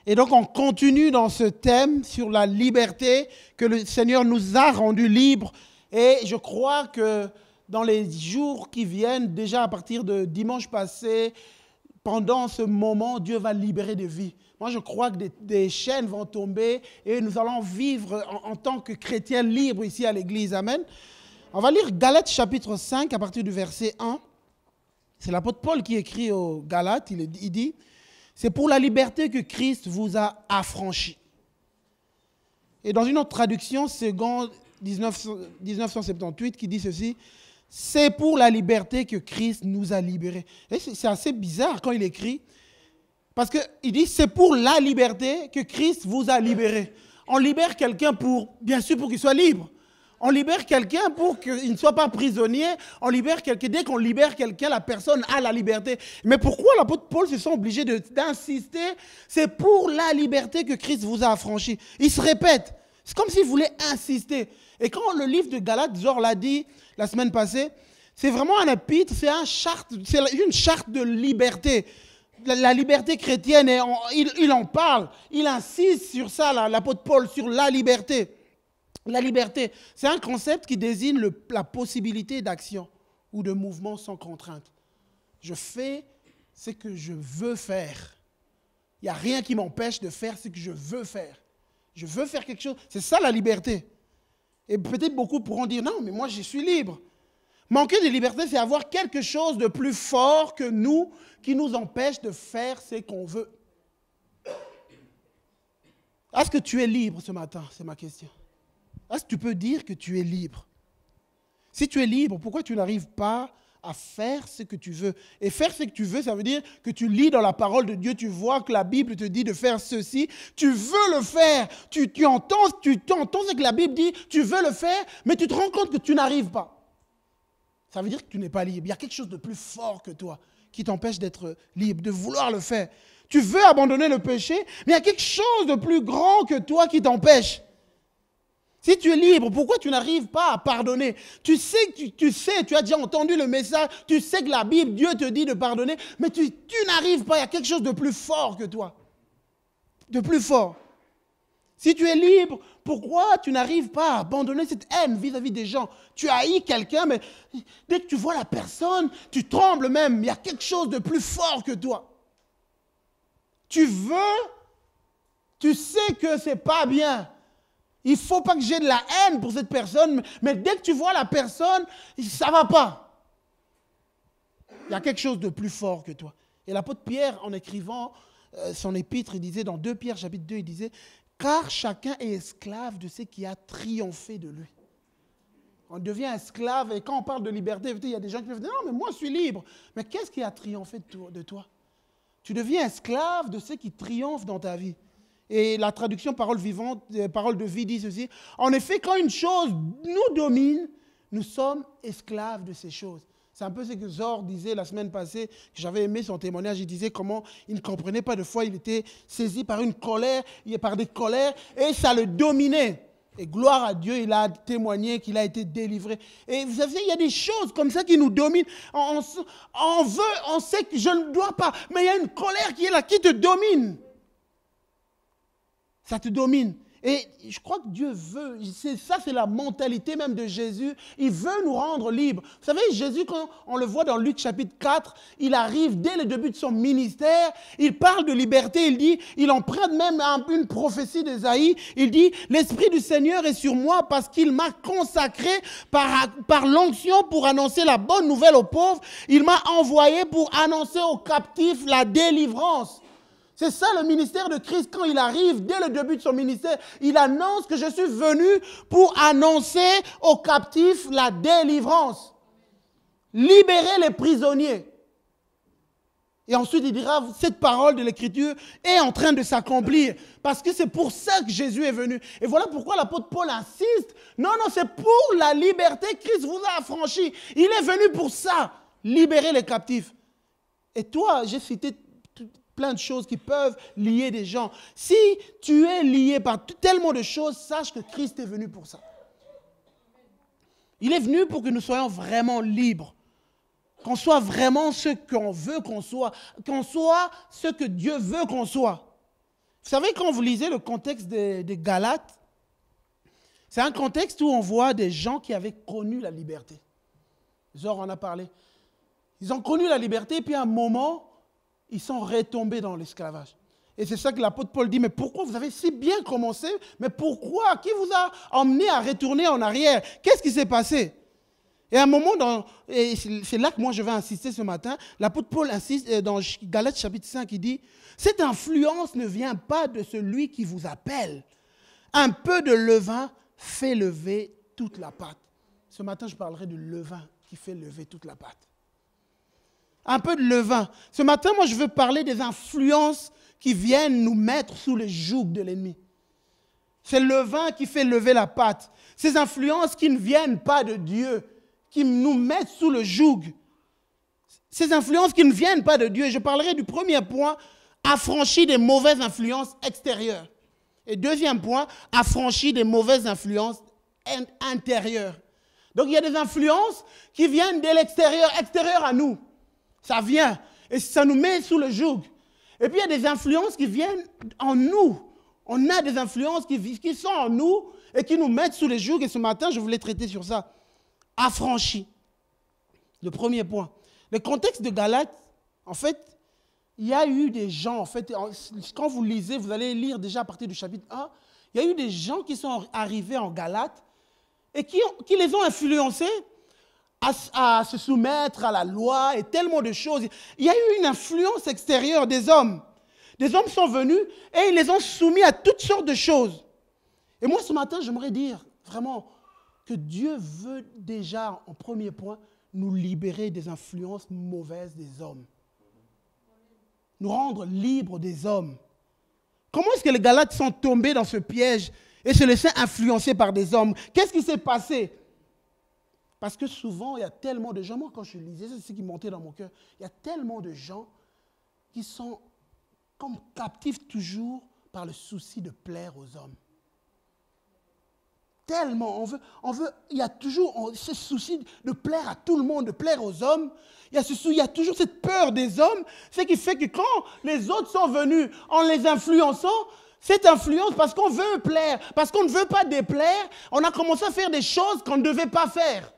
Et donc, on continue dans ce thème sur la liberté que le Seigneur nous a rendus libres. Et je crois que dans les jours qui viennent, déjà à partir de dimanche passé, pendant ce moment, Dieu va libérer des vies. Moi, je crois que des chaînes vont tomber et nous allons vivre en tant que chrétiens libres ici à l'église. Amen. On va lire Galates chapitre 5 à partir du verset 1. C'est l'apôtre Paul qui écrit aux Galates. Il dit... C'est pour la liberté que Christ vous a affranchis. Et dans une autre traduction, seconde 1978, qui dit ceci, c'est pour la liberté que Christ nous a libérés. Et c'est assez bizarre quand il écrit, parce qu'il dit, c'est pour la liberté que Christ vous a libérés. On libère quelqu'un bien sûr pour qu'il soit libre. On libère quelqu'un pour qu'il ne soit pas prisonnier. On libère quelqu'un. Dès qu'on libère quelqu'un, la personne a la liberté. Mais pourquoi l'apôtre Paul se sent obligé d'insister? C'est pour la liberté que Christ vous a affranchis. Il se répète. C'est comme s'il voulait insister. Et quand le livre de Galates, Zor l'a dit la semaine passée, c'est vraiment un épître, c'est une charte de liberté. La liberté chrétienne, et il en parle. Il insiste sur ça, l'apôtre Paul, sur la liberté. La liberté, c'est un concept qui désigne la possibilité d'action ou de mouvement sans contrainte. Je fais ce que je veux faire. Il n'y a rien qui m'empêche de faire ce que je veux faire. Je veux faire quelque chose. C'est ça la liberté. Et peut-être beaucoup pourront dire, non, mais moi je suis libre. Manquer de liberté, c'est avoir quelque chose de plus fort que nous qui nous empêche de faire ce qu'on veut. Est-ce que tu es libre ce matin? C'est ma question. Est-ce que tu peux dire que tu es libre? Si tu es libre, pourquoi tu n'arrives pas à faire ce que tu veux? Et faire ce que tu veux, ça veut dire que tu lis dans la parole de Dieu, tu vois que la Bible te dit de faire ceci, tu veux le faire, tu entends ce que la Bible dit, tu veux le faire, mais tu te rends compte que tu n'arrives pas. Ça veut dire que tu n'es pas libre. Il y a quelque chose de plus fort que toi qui t'empêche d'être libre, de vouloir le faire. Tu veux abandonner le péché, mais il y a quelque chose de plus grand que toi qui t'empêche. Si tu es libre, pourquoi tu n'arrives pas à pardonner? Tu sais, tu as déjà entendu le message, tu sais que la Bible, Dieu te dit de pardonner, mais tu n'arrives pas, il y a quelque chose de plus fort que toi. De plus fort. Si tu es libre, pourquoi tu n'arrives pas à abandonner cette haine vis-à-vis des gens? Tu haïs quelqu'un, mais dès que tu vois la personne, tu trembles même. Il y a quelque chose de plus fort que toi. Tu sais que ce n'est pas bien. Il ne faut pas que j'ai de la haine pour cette personne, mais dès que tu vois la personne, ça ne va pas. Il y a quelque chose de plus fort que toi. Et l'apôtre Pierre, en écrivant son épître, il disait dans 2 Pierre chapitre 2, il disait « Car chacun est esclave de ce qui a triomphé de lui. » On devient esclave, et quand on parle de liberté, il y a des gens qui peuvent dire « Non, mais moi je suis libre. » Mais qu'est-ce qui a triomphé de toi? Tu deviens esclave de ce qui triomphe dans ta vie. Et la traduction parole vivante, parole de vie dit ceci. En effet, quand une chose nous domine, nous sommes esclaves de ces choses. C'est un peu ce que Zor disait la semaine passée, que j'avais aimé son témoignage. Il disait comment il ne comprenait pas de fois, il était saisi par une colère, par des colères, et ça le dominait. Et gloire à Dieu, il a témoigné qu'il a été délivré. Et vous savez, il y a des choses comme ça qui nous dominent. On sait que je ne dois pas, mais il y a une colère qui est là, qui te domine. Ça te domine. Et je crois que Dieu veut, c'est la mentalité même de Jésus, il veut nous rendre libres. Vous savez, Jésus, quand on le voit dans Luc chapitre 4, il arrive dès le début de son ministère, il parle de liberté, il emprunte même une prophétie d'Ésaïe, il dit « L'Esprit du Seigneur est sur moi parce qu'il m'a consacré par l'onction pour annoncer la bonne nouvelle aux pauvres, il m'a envoyé pour annoncer aux captifs la délivrance. » C'est ça le ministère de Christ. Quand il arrive, dès le début de son ministère, il annonce que je suis venu pour annoncer aux captifs la délivrance. Libérer les prisonniers. Et ensuite, il dira, cette parole de l'Écriture est en train de s'accomplir. Parce que c'est pour ça que Jésus est venu. Et voilà pourquoi l'apôtre Paul insiste. Non, c'est pour la liberté que Christ vous a affranchi. Il est venu pour ça, libérer les captifs. Et toi, j'ai cité plein de choses qui peuvent lier des gens. Si tu es lié par tellement de choses, sache que Christ est venu pour ça. Il est venu pour que nous soyons vraiment libres. Qu'on soit vraiment ce qu'on veut qu'on soit ce que Dieu veut qu'on soit. Vous savez, quand vous lisez le contexte des Galates, c'est un contexte où on voit des gens qui avaient connu la liberté. Genre, on en a parlé. Ils ont connu la liberté, puis à un moment, ils sont retombés dans l'esclavage. Et c'est ça que l'apôtre Paul dit, mais pourquoi vous avez si bien commencé, mais pourquoi? Qui vous a emmené à retourner en arrière? Qu'est-ce qui s'est passé? Et à un moment, et c'est là que moi je vais insister ce matin, l'apôtre Paul insiste dans Galates chapitre 5, il dit, cette influence ne vient pas de celui qui vous appelle. Un peu de levain fait lever toute la pâte. Ce matin, je parlerai du levain qui fait lever toute la pâte. Un peu de levain. Ce matin, moi, je veux parler des influences qui viennent nous mettre sous le joug de l'ennemi. C'est le levain qui fait lever la pâte. Ces influences qui ne viennent pas de Dieu, qui nous mettent sous le joug. Ces influences qui ne viennent pas de Dieu. Je parlerai du premier point, affranchi des mauvaises influences extérieures. Et deuxième point, affranchi des mauvaises influences intérieures. Donc il y a des influences qui viennent de l'extérieur, extérieur à nous. Ça vient et ça nous met sous le joug. Et puis il y a des influences qui viennent en nous. On a des influences qui sont en nous et qui nous mettent sous le joug. Et ce matin, je voulais traiter sur ça. Affranchi. Le premier point. Le contexte de Galates, en fait, il y a eu des gens, en fait, quand vous lisez, vous allez lire déjà à partir du chapitre 1, il y a eu des gens qui sont arrivés en Galates et qui les ont influencés à se soumettre à la loi et tellement de choses. Il y a eu une influence extérieure des hommes. Des hommes sont venus et ils les ont soumis à toutes sortes de choses. Et moi, ce matin, j'aimerais dire vraiment que Dieu veut déjà, en premier point, nous libérer des influences mauvaises des hommes. Nous rendre libres des hommes. Comment est-ce que les Galates sont tombés dans ce piège et se laissaient influencer par des hommes? Qu'est-ce qui s'est passé? Parce que souvent, il y a tellement de gens, moi quand je lisais, c'est ce qui montait dans mon cœur, il y a tellement de gens qui sont comme captifs toujours par le souci de plaire aux hommes. Tellement, il y a toujours ce souci de plaire à tout le monde, de plaire aux hommes. Il y a toujours cette peur des hommes, ce qui fait que quand les autres sont venus en les influençant, cette influence, parce qu'on veut plaire, parce qu'on ne veut pas déplaire, on a commencé à faire des choses qu'on ne devait pas faire.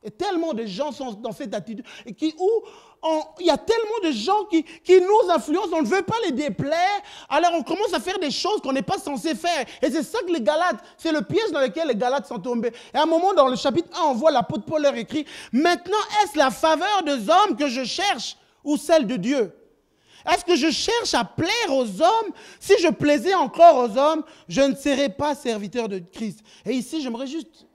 Et tellement de gens sont dans cette attitude. Et il y a tellement de gens qui nous influencent, on ne veut pas les déplaire, alors on commence à faire des choses qu'on n'est pas censé faire. Et c'est ça que les Galates, c'est le piège dans lequel les Galates sont tombés. Et à un moment, dans le chapitre 1, on voit l'apôtre Paul leur écrit, « Maintenant, est-ce la faveur des hommes que je cherche ou celle de Dieu? Est-ce que je cherche à plaire aux hommes? Si je plaisais encore aux hommes, je ne serais pas serviteur de Christ. » Et ici, j'aimerais juste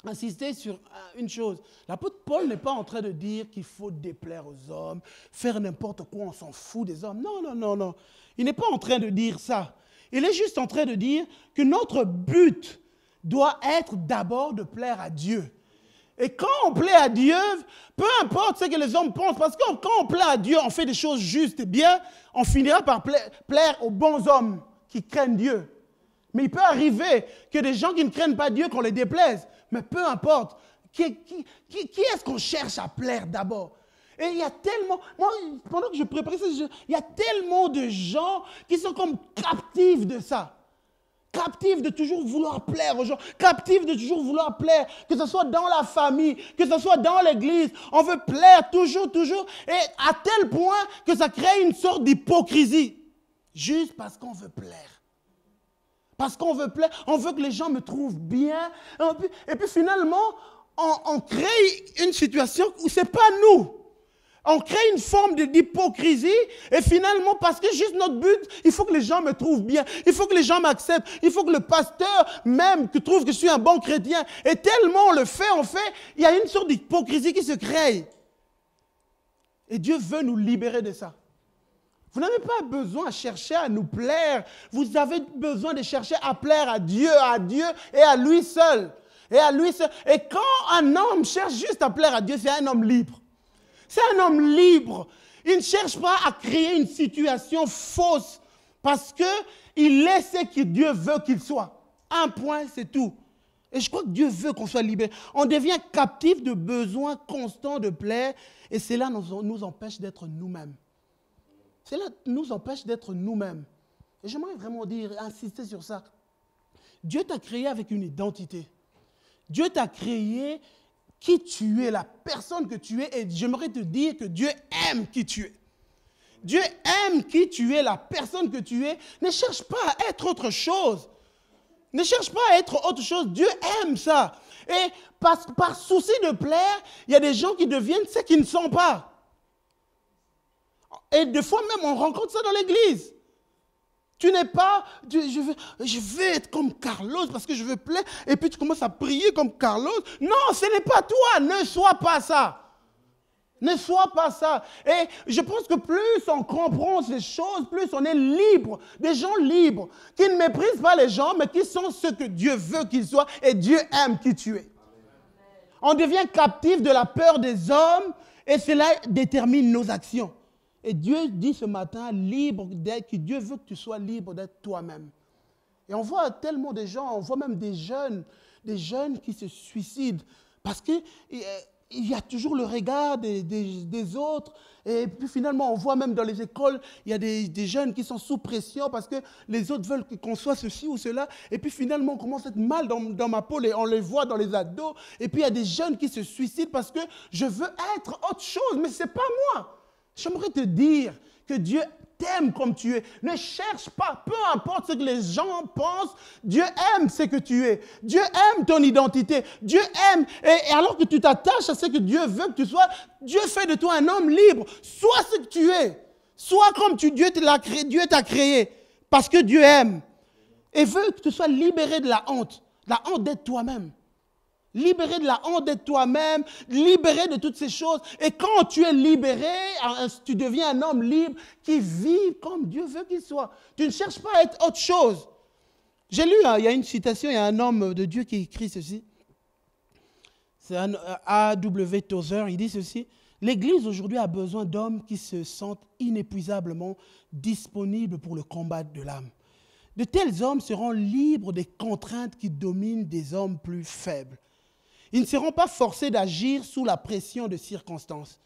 insister sur une chose. L'apôtre Paul n'est pas en train de dire qu'il faut déplaire aux hommes, faire n'importe quoi, on s'en fout des hommes. Non, non, non, non. Il n'est pas en train de dire ça. Il est juste en train de dire que notre but doit être d'abord de plaire à Dieu. Et quand on plaît à Dieu, peu importe ce que les hommes pensent, parce que quand on plaît à Dieu, on fait des choses justes et bien, on finira par plaire aux bons hommes qui craignent Dieu. Mais il peut arriver que des gens qui ne craignent pas Dieu, qu'on les déplaise. Mais peu importe, qui est-ce qu'on cherche à plaire d'abord? Et il y a tellement, moi, pendant que je préparais ça, il y a tellement de gens qui sont comme captifs de ça. Captifs de toujours vouloir plaire aux gens, captifs de toujours vouloir plaire, que ce soit dans la famille, que ce soit dans l'église. On veut plaire toujours, toujours, et à tel point que ça crée une sorte d'hypocrisie. Juste parce qu'on veut plaire. Parce qu'on veut plaire, on veut que les gens me trouvent bien. Et puis finalement, on crée une situation où ce n'est pas nous. On crée une forme d'hypocrisie et finalement, parce que juste notre but, il faut que les gens me trouvent bien. Il faut que les gens m'acceptent. Il faut que le pasteur même trouve que je suis un bon chrétien. Et tellement on le fait, il y a une sorte d'hypocrisie qui se crée. Et Dieu veut nous libérer de ça. Vous n'avez pas besoin de chercher à nous plaire. Vous avez besoin de chercher à plaire à Dieu et à lui seul. Et à lui seul. Et quand un homme cherche juste à plaire à Dieu, c'est un homme libre. C'est un homme libre. Il ne cherche pas à créer une situation fausse parce qu'il est ce que Dieu veut qu'il soit. Un point, c'est tout. Et je crois que Dieu veut qu'on soit libéré. On devient captif de besoins constants de plaire et cela nous empêche d'être nous-mêmes. Cela nous empêche d'être nous-mêmes. Et j'aimerais vraiment insister sur ça. Dieu t'a créé avec une identité. Dieu t'a créé qui tu es, la personne que tu es. Et j'aimerais te dire que Dieu aime qui tu es. Dieu aime qui tu es, la personne que tu es. Ne cherche pas à être autre chose. Ne cherche pas à être autre chose. Dieu aime ça. Et par souci de plaire, il y a des gens qui deviennent ce qu'ils ne sont pas. Et des fois même, on rencontre ça dans l'église. Tu n'es pas, je veux être comme Carlos parce que je veux plaire. Et puis tu commences à prier comme Carlos. Non, ce n'est pas toi. Ne sois pas ça. Ne sois pas ça. Et je pense que plus on comprend ces choses, plus on est libre. Des gens libres, qui ne méprisent pas les gens, mais qui sont ce que Dieu veut qu'ils soient. Et Dieu aime qui tu es. On devient captif de la peur des hommes et cela détermine nos actions. Et Dieu dit ce matin, libre d'être, que Dieu veut que tu sois libre d'être toi-même. Et on voit tellement de gens, on voit même des jeunes qui se suicident parce qu'il y a toujours le regard des autres. Et puis finalement, on voit même dans les écoles, il y a des jeunes qui sont sous pression parce que les autres veulent qu'on soit ceci ou cela. Et puis finalement, on commence à être mal dans ma peau et on les voit dans les ados. Et puis il y a des jeunes qui se suicident parce que je veux être autre chose, mais ce n'est pas moi. J'aimerais te dire que Dieu t'aime comme tu es. Ne cherche pas, peu importe ce que les gens pensent, Dieu aime ce que tu es. Dieu aime ton identité. Dieu aime. Et alors que tu t'attaches à ce que Dieu veut que tu sois, Dieu fait de toi un homme libre. Sois ce que tu es. Sois comme Dieu t'a créé. Parce que Dieu aime. Et veut que tu sois libéré de la honte. La honte d'être toi-même. Libéré de la honte d'être toi-même, libéré de toutes ces choses. Et quand tu es libéré, tu deviens un homme libre qui vit comme Dieu veut qu'il soit. Tu ne cherches pas à être autre chose. J'ai lu, il y a une citation, il y a un homme de Dieu qui écrit ceci. C'est un A.W. Tozer, il dit ceci. L'Église aujourd'hui a besoin d'hommes qui se sentent inépuisablement disponibles pour le combat de l'âme. De tels hommes seront libres des contraintes qui dominent des hommes plus faibles. Ils ne seront pas forcés d'agir sous la pression de circonstances.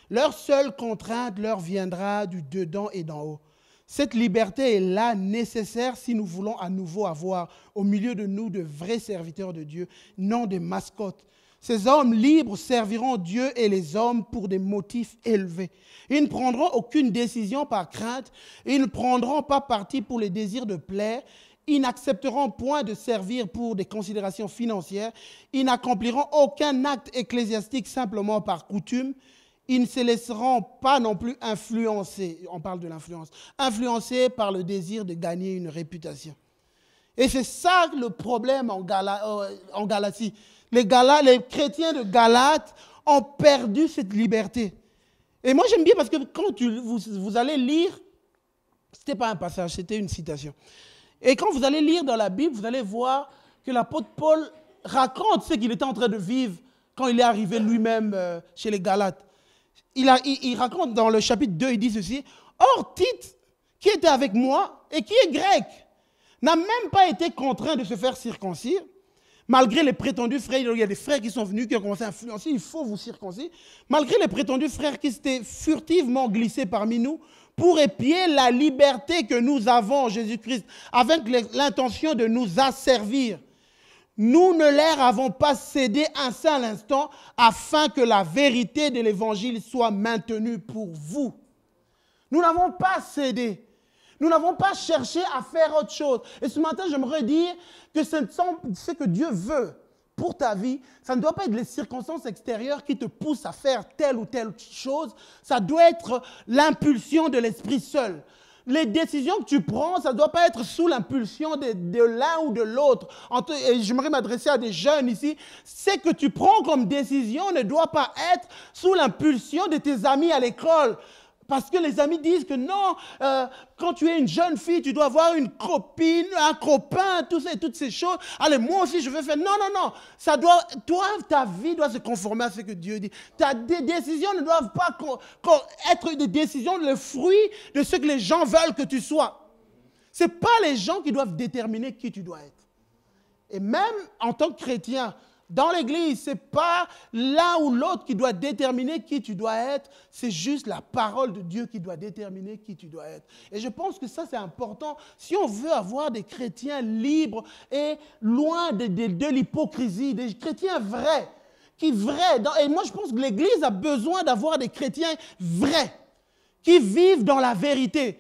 Leur seule contrainte leur viendra du dedans et d'en haut. Cette liberté est là nécessaire si nous voulons à nouveau avoir au milieu de nous de vrais serviteurs de Dieu, non des mascottes. Ces hommes libres serviront Dieu et les hommes pour des motifs élevés. Ils ne prendront aucune décision par crainte. Ils ne prendront pas parti pour les désirs de plaire. Ils n'accepteront point de servir pour des considérations financières. Ils n'accompliront aucun acte ecclésiastique simplement par coutume. Ils ne se laisseront pas non plus influencer, on parle de l'influence, influencés par le désir de gagner une réputation. Et c'est ça le problème en Galatie. Les chrétiens de Galate ont perdu cette liberté. Et moi j'aime bien parce que quand vous allez lire, ce n'était pas un passage, c'était une citation. Et quand vous allez lire dans la Bible, vous allez voir que l'apôtre Paul raconte ce qu'il était en train de vivre quand il est arrivé lui-même chez les Galates. Il raconte dans le chapitre 2, il dit ceci. Or, Tite, qui était avec moi et qui est grec, n'a même pas été contraint de se faire circoncire, malgré les prétendus frères. Il y a des frères qui sont venus, qui ont commencé à influencer, il faut vous circoncire. Malgré les prétendus frères qui s'étaient furtivement glissés parmi nous, pour épier la liberté que nous avons en Jésus-Christ, avec l'intention de nous asservir. Nous ne leur avons pas cédé un seul instant afin que la vérité de l'Évangile soit maintenue pour vous. Nous n'avons pas cédé. Nous n'avons pas cherché à faire autre chose. Et ce matin, j'aimerais dire que ce que Dieu veut pour ta vie, ça ne doit pas être les circonstances extérieures qui te poussent à faire telle ou telle chose. Ça doit être l'impulsion de l'Esprit seul. Les décisions que tu prends, ça ne doit pas être sous l'impulsion de l'un ou de l'autre. Et j'aimerais m'adresser à des jeunes ici. Ce que tu prends comme décision ne doit pas être sous l'impulsion de tes amis à l'école. Parce que les amis disent que non, quand tu es une jeune fille, tu dois avoir une copine, un copain, tout ça et toutes ces choses. Allez, moi aussi, je veux faire. Non, non, non. Ta vie doit se conformer à ce que Dieu dit. Tes décisions ne doivent pas être des décisions, le fruit de ce que les gens veulent que tu sois. Ce n'est pas les gens qui doivent déterminer qui tu dois être. Et même en tant que chrétien, Dans l'église, ce n'est pas l'un ou l'autre qui doit déterminer qui tu dois être, c'est juste la parole de Dieu qui doit déterminer qui tu dois être. Et je pense que ça, c'est important. Si on veut avoir des chrétiens libres et loin de l'hypocrisie, des chrétiens vrais, et moi je pense que l'église a besoin d'avoir des chrétiens vrais, qui vivent dans la vérité.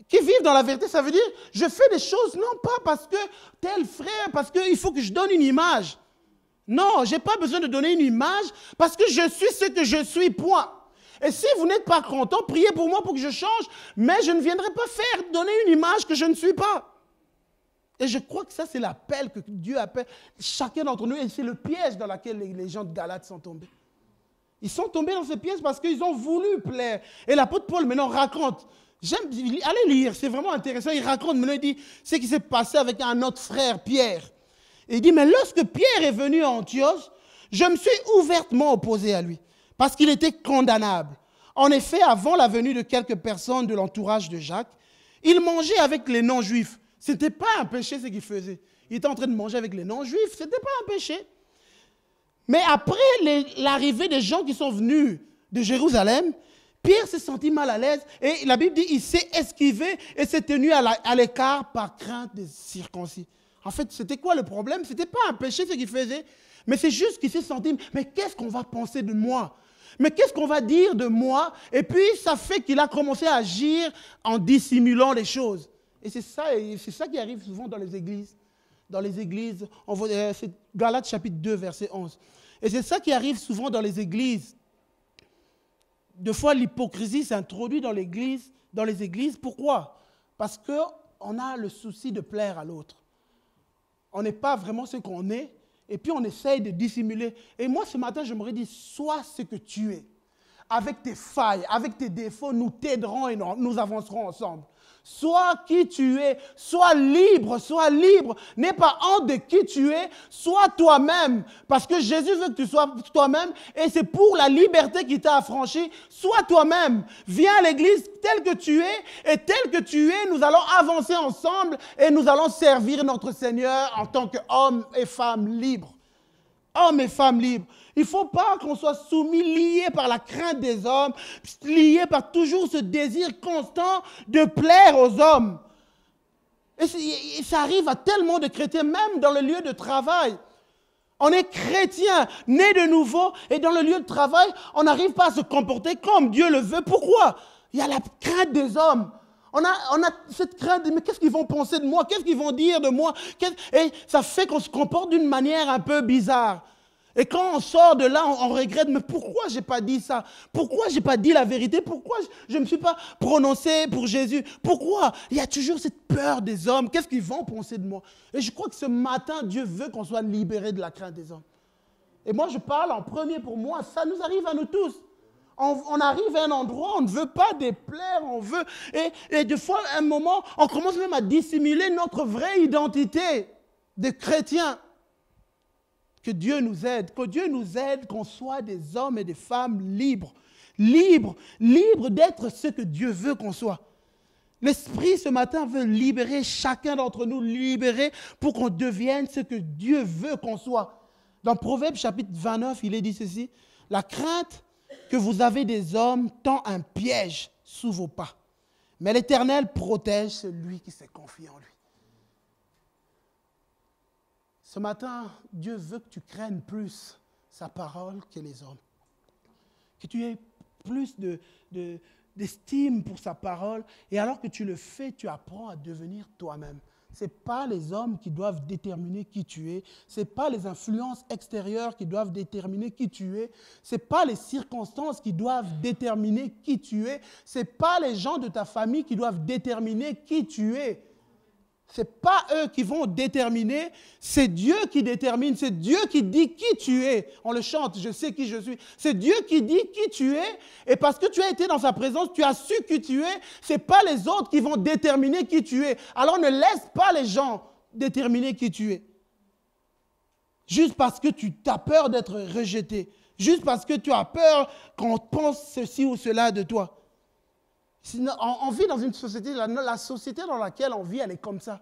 Qui vivent dans la vérité, ça veut dire, je fais des choses non pas parce que tel frère, parce qu'il faut que je donne une image. Non, je n'ai pas besoin de donner une image parce que je suis ce que je suis, point. Et si vous n'êtes pas content, priez pour moi pour que je change, mais je ne viendrai pas donner une image que je ne suis pas. Et je crois que ça, c'est l'appel que Dieu appelle chacun d'entre nous, et c'est le piège dans lequel les gens de Galate sont tombés. Ils sont tombés dans ce piège parce qu'ils ont voulu plaire. Et l'apôtre Paul maintenant raconte, allez lire, c'est vraiment intéressant, il raconte, maintenant il dit ce qui s'est passé avec un autre frère, Pierre. Et il dit, mais lorsque Pierre est venu à Antioche, je me suis ouvertement opposé à lui, parce qu'il était condamnable. En effet, avant la venue de quelques personnes de l'entourage de Jacques, il mangeait avec les non-juifs. Ce n'était pas un péché ce qu'il faisait. Il était en train de manger avec les non-juifs, ce n'était pas un péché. Mais après l'arrivée des gens qui sont venus de Jérusalem, Pierre s'est senti mal à l'aise et la Bible dit qu'il s'est esquivé et s'est tenu à l'écart par crainte des circoncis. En fait, c'était quoi le problème? Ce n'était pas un péché ce qu'il faisait, mais c'est juste qu'il s'est senti, mais qu'est-ce qu'on va penser de moi? Mais qu'est-ce qu'on va dire de moi? Et puis, ça fait qu'il a commencé à agir en dissimulant les choses. Et c'est ça qui arrive souvent dans les églises. Dans les églises, c'est Galates chapitre 2, verset 11. Et c'est ça qui arrive souvent dans les églises. Deux fois, l'hypocrisie s'introduit dans les églises. Pourquoi? Parce qu'on a le souci de plaire à l'autre. On n'est pas vraiment ce qu'on est, et puis on essaye de dissimuler. Et moi, ce matin, je m'aurais dit, sois ce que tu es. Avec tes failles, avec tes défauts, nous t'aiderons et nous avancerons ensemble. Sois qui tu es, sois libre, n'aie pas honte de qui tu es, sois toi-même, parce que Jésus veut que tu sois toi-même, et c'est pour la liberté qu'il t'a affranchi. Sois toi-même, viens à l'église tel que tu es, et tel que tu es, nous allons avancer ensemble, et nous allons servir notre Seigneur en tant qu'hommes et femmes libres. Hommes et femmes libres. Il ne faut pas qu'on soit soumis, liés par la crainte des hommes, liés par toujours ce désir constant de plaire aux hommes. Et ça arrive à tellement de chrétiens, même dans le lieu de travail. On est chrétien, né de nouveau, et dans le lieu de travail, on n'arrive pas à se comporter comme Dieu le veut. Pourquoi? Il y a la crainte des hommes. On a cette crainte, mais qu'est-ce qu'ils vont penser de moi? Qu'est-ce qu'ils vont dire de moi? Et ça fait qu'on se comporte d'une manière un peu bizarre. Et quand on sort de là, on regrette, mais pourquoi je n'ai pas dit ça? Pourquoi je n'ai pas dit la vérité? Pourquoi je ne me suis pas prononcé pour Jésus? Pourquoi? Il y a toujours cette peur des hommes. Qu'est-ce qu'ils vont penser de moi? Et je crois que ce matin, Dieu veut qu'on soit libérés de la crainte des hommes. Et moi, je parle en premier pour moi. Ça nous arrive à nous tous. On arrive à un endroit, on ne veut pas déplaire, on veut... Et des fois, à un moment, on commence même à dissimuler notre vraie identité de chrétien. Que Dieu nous aide, qu'on soit des hommes et des femmes libres. Libres d'être ce que Dieu veut qu'on soit. L'Esprit, ce matin, veut libérer chacun d'entre nous, libérer pour qu'on devienne ce que Dieu veut qu'on soit. Dans Proverbes chapitre 29, il est dit ceci, « La crainte que vous avez des hommes tend un piège sous vos pas. Mais l'Éternel protège celui qui se confie en lui. » Ce matin, Dieu veut que tu craignes plus sa parole que les hommes. Que tu aies plus d'estime pour sa parole. Et alors que tu le fais, tu apprends à devenir toi-même. Ce n'est pas les hommes qui doivent déterminer qui tu es. Ce n'est pas les influences extérieures qui doivent déterminer qui tu es. Ce n'est pas les circonstances qui doivent déterminer qui tu es. Ce n'est pas les gens de ta famille qui doivent déterminer qui tu es. Ce n'est pas eux qui vont déterminer, c'est Dieu qui détermine, c'est Dieu qui dit qui tu es. On le chante, je sais qui je suis. C'est Dieu qui dit qui tu es, et parce que tu as été dans sa présence, tu as su qui tu es, ce n'est pas les autres qui vont déterminer qui tu es. Alors ne laisse pas les gens déterminer qui tu es. Juste parce que tu as peur d'être rejeté, juste parce que tu as peur qu'on pense ceci ou cela de toi. On vit dans une société, la société dans laquelle on vit, elle est comme ça.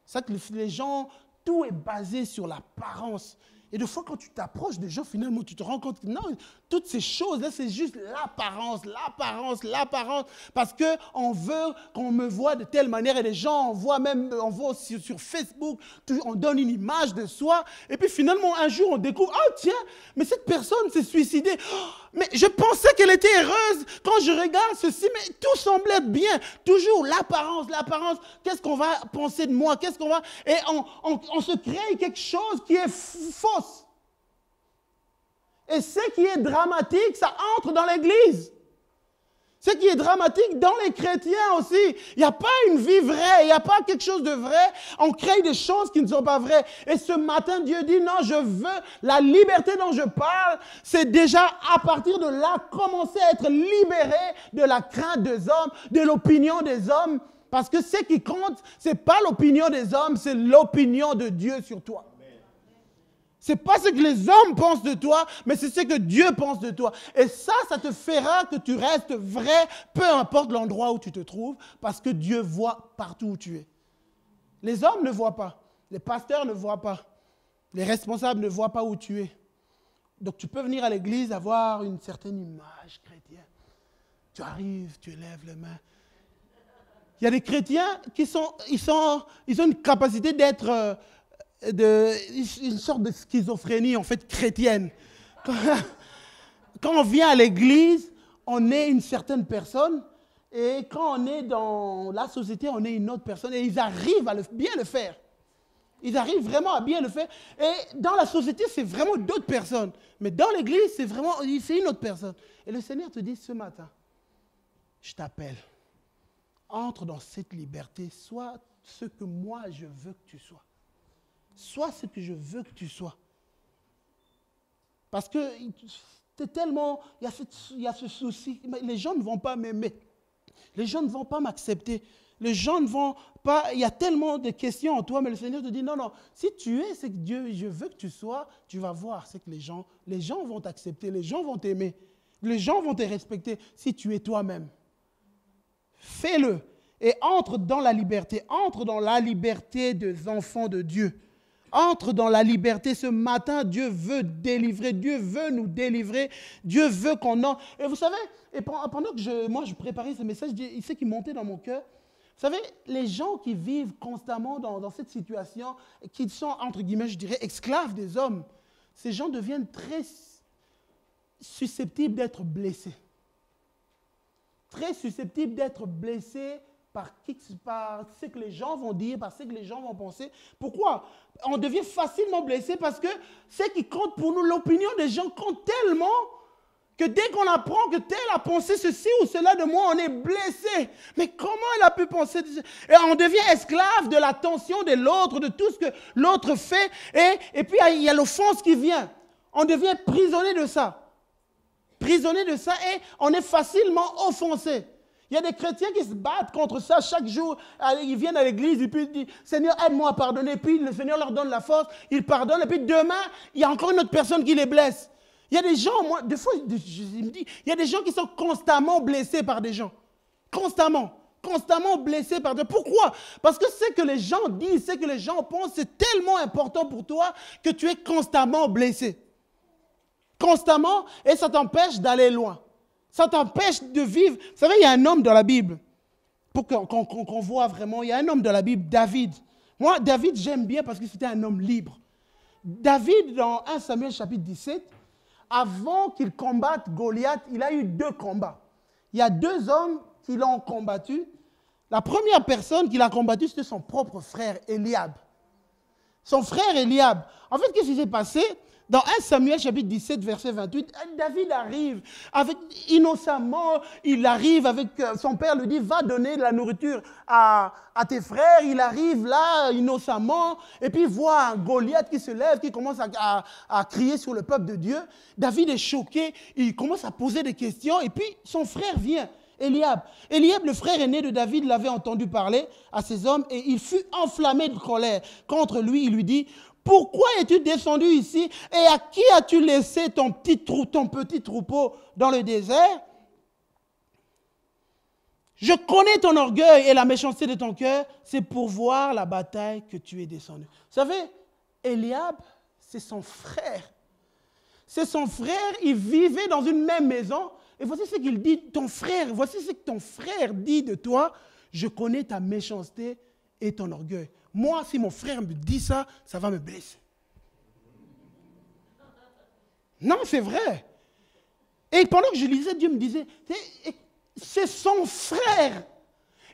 C'est ça que les gens, tout est basé sur la l'apparence. Et des fois, quand tu t'approches des gens, finalement, tu te rends compte que non, toutes ces choses-là, c'est juste l'apparence, l'apparence, l'apparence. Parce qu'on veut qu'on me voit de telle manière. Et les gens, on voit sur Facebook, on donne une image de soi. Et puis finalement, un jour, on découvre, oh tiens, mais cette personne s'est suicidée. Oh, mais je pensais qu'elle était heureuse. Quand je regarde ceci, mais tout semble être bien. Toujours l'apparence, l'apparence. Qu'est-ce qu'on va penser de moi? Qu'est-ce qu'on va... Et on se crée quelque chose qui est fausse. Et ce qui est dramatique, ça entre dans l'Église. Ce qui est dramatique dans les chrétiens aussi. Il n'y a pas une vie vraie, il n'y a pas quelque chose de vrai. On crée des choses qui ne sont pas vraies. Et ce matin, Dieu dit, non, je veux la liberté dont je parle. C'est déjà à partir de là, commencer à être libéré de la crainte des hommes, de l'opinion des hommes. Parce que ce qui compte, ce n'est pas l'opinion des hommes, c'est l'opinion de Dieu sur toi. Ce n'est pas ce que les hommes pensent de toi, mais c'est ce que Dieu pense de toi. Et ça te fera que tu restes vrai, peu importe l'endroit où tu te trouves, parce que Dieu voit partout où tu es. Les hommes ne voient pas, les pasteurs ne voient pas, les responsables ne voient pas où tu es. Donc tu peux venir à l'église, avoir une certaine image chrétienne. Tu arrives, tu lèves les mains. Il y a des chrétiens qui ils ont une capacité d'être... une sorte de schizophrénie en fait chrétienne. Quand on vient à l'église, on est une certaine personne et quand on est dans la société, on est une autre personne et ils arrivent à bien le faire. Ils arrivent vraiment à bien le faire et dans la société, c'est vraiment d'autres personnes. Mais dans l'église, c'est une autre personne. Et le Seigneur te dit ce matin, je t'appelle. Entre dans cette liberté, sois ce que moi je veux que tu sois. Sois ce que je veux que tu sois. Parce que t'es tellement, il y a ce souci. Les gens ne vont pas m'aimer. Les gens ne vont pas m'accepter. Les gens ne vont pas... Il y a tellement de questions en toi, mais le Seigneur te dit, non, non, si tu es ce que Dieu, je veux que tu sois, tu vas voir ce que les gens vont t'accepter, les gens vont t'aimer, les gens vont te respecter si tu es toi-même. Fais-le et entre dans la liberté des enfants de Dieu. Entre dans la liberté. Ce matin, Dieu veut délivrer. Dieu veut nous délivrer. Dieu veut qu'on entre. Et vous savez, et pendant que je préparais ce message, il sait qu'il montait dans mon cœur. Vous savez, les gens qui vivent constamment dans cette situation, qui sont, entre guillemets, je dirais, esclaves des hommes, ces gens deviennent très susceptibles d'être blessés. Très susceptibles d'être blessés par ce que les gens vont dire, par ce que les gens vont penser. Pourquoi? On devient facilement blessé parce que ce qui compte pour nous, l'opinion des gens compte tellement que dès qu'on apprend que tel a pensé ceci ou cela de moi, on est blessé. Mais comment elle a pu penser? Et on devient esclave de l'attention de l'autre, de tout ce que l'autre fait. Et puis il y a l'offense qui vient. On devient prisonnier de ça. Prisonnier de ça et on est facilement offensé. Il y a des chrétiens qui se battent contre ça chaque jour. Ils viennent à l'église et puis ils disent « Seigneur, aide-moi à pardonner ». Puis le Seigneur leur donne la force, ils pardonnent. Et puis demain, il y a encore une autre personne qui les blesse. Il y a des gens, moi, des fois, je me dis, il y a des gens qui sont constamment blessés par des gens. Constamment blessés par des gens. Pourquoi? Parce que ce que les gens disent, ce que les gens pensent, c'est tellement important pour toi que tu es constamment blessé. Constamment, et ça t'empêche d'aller loin. Ça t'empêche de vivre. Vous savez, il y a un homme dans la Bible, pour qu'on voit vraiment, il y a un homme dans la Bible, David. Moi, David, j'aime bien parce que c'était un homme libre. David, dans 1 Samuel chapitre 17, avant qu'il combatte Goliath, il a eu 2 combats. Il y a 2 hommes qui l'ont combattu. La première personne qu'il a combattu, c'était son propre frère, Eliab. Son frère Eliab. En fait, qu'est-ce qui s'est passé? Dans 1 Samuel chapitre 17, verset 28, David arrive innocemment, il arrive avec son père, lui dit, va donner de la nourriture à tes frères. Il arrive là, innocemment, et puis il voit un Goliath qui se lève, qui commence à crier sur le peuple de Dieu. David est choqué, il commence à poser des questions, et puis son frère vient, Eliab. Eliab, le frère aîné de David, l'avait entendu parler à ces hommes, et il fut enflammé de colère contre lui. Il lui dit, pourquoi es-tu descendu ici et à qui as-tu laissé ton petit troupeau dans le désert? Je connais ton orgueil et la méchanceté de ton cœur, c'est pour voir la bataille que tu es descendu. Vous savez, Eliab c'est son frère. C'est son frère, ils vivaient dans une même maison. Et voici ce qu'il dit, voici ce que ton frère dit de toi. Je connais ta méchanceté et ton orgueil. Moi, si mon frère me dit ça, ça va me blesser. Non, c'est vrai. Et pendant que je lisais, Dieu me disait, c'est son frère.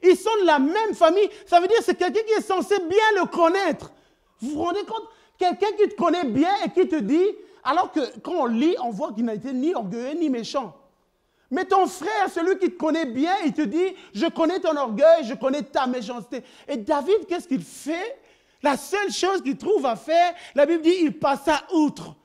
Ils sont de la même famille. Ça veut dire que c'est quelqu'un qui est censé bien le connaître. Vous vous rendez compte? Quelqu'un qui te connaît bien et qui te dit, alors que quand on lit, on voit qu'il n'a été ni orgueilleux ni méchant. Mais ton frère, celui qui te connaît bien, il te dit, je connais ton orgueil, je connais ta méchanceté. Et David, qu'est-ce qu'il fait? La seule chose qu'il trouve à faire, la Bible dit, il passa outre.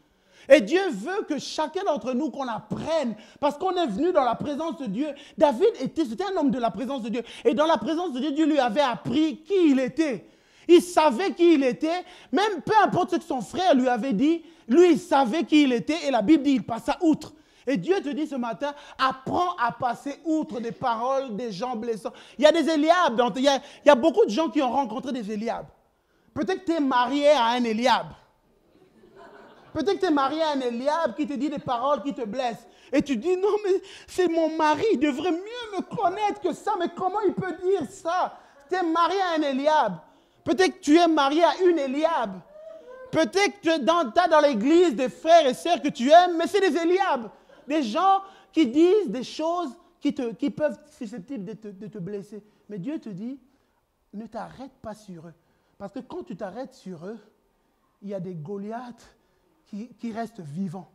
Et Dieu veut que chacun d'entre nous, qu'on apprenne, parce qu'on est venu dans la présence de Dieu. David c'était un homme de la présence de Dieu. Et dans la présence de Dieu, Dieu lui avait appris qui il était. Il savait qui il était, même peu importe ce que son frère lui avait dit, lui, il savait qui il était, et la Bible dit, il passa outre. Et Dieu te dit ce matin, apprends à passer outre des paroles des gens blessants. Il y a des Éliabes, il y a beaucoup de gens qui ont rencontré des Éliabes. Peut-être que tu es marié à un Éliabe. Peut-être que tu es marié à un Éliabe qui te dit des paroles qui te blessent. Et tu dis, non, mais c'est mon mari, il devrait mieux me connaître que ça. Mais comment il peut dire ça? Tu es marié à un Éliabe. Peut-être que tu es marié à une Éliabe. Peut-être que tu as dans l'église des frères et sœurs que tu aimes, mais c'est des Éliabes. Des gens qui disent des choses qui peuvent être susceptibles de te blesser. Mais Dieu te dit, ne t'arrête pas sur eux. Parce que quand tu t'arrêtes sur eux, il y a des Goliaths qui restent vivants.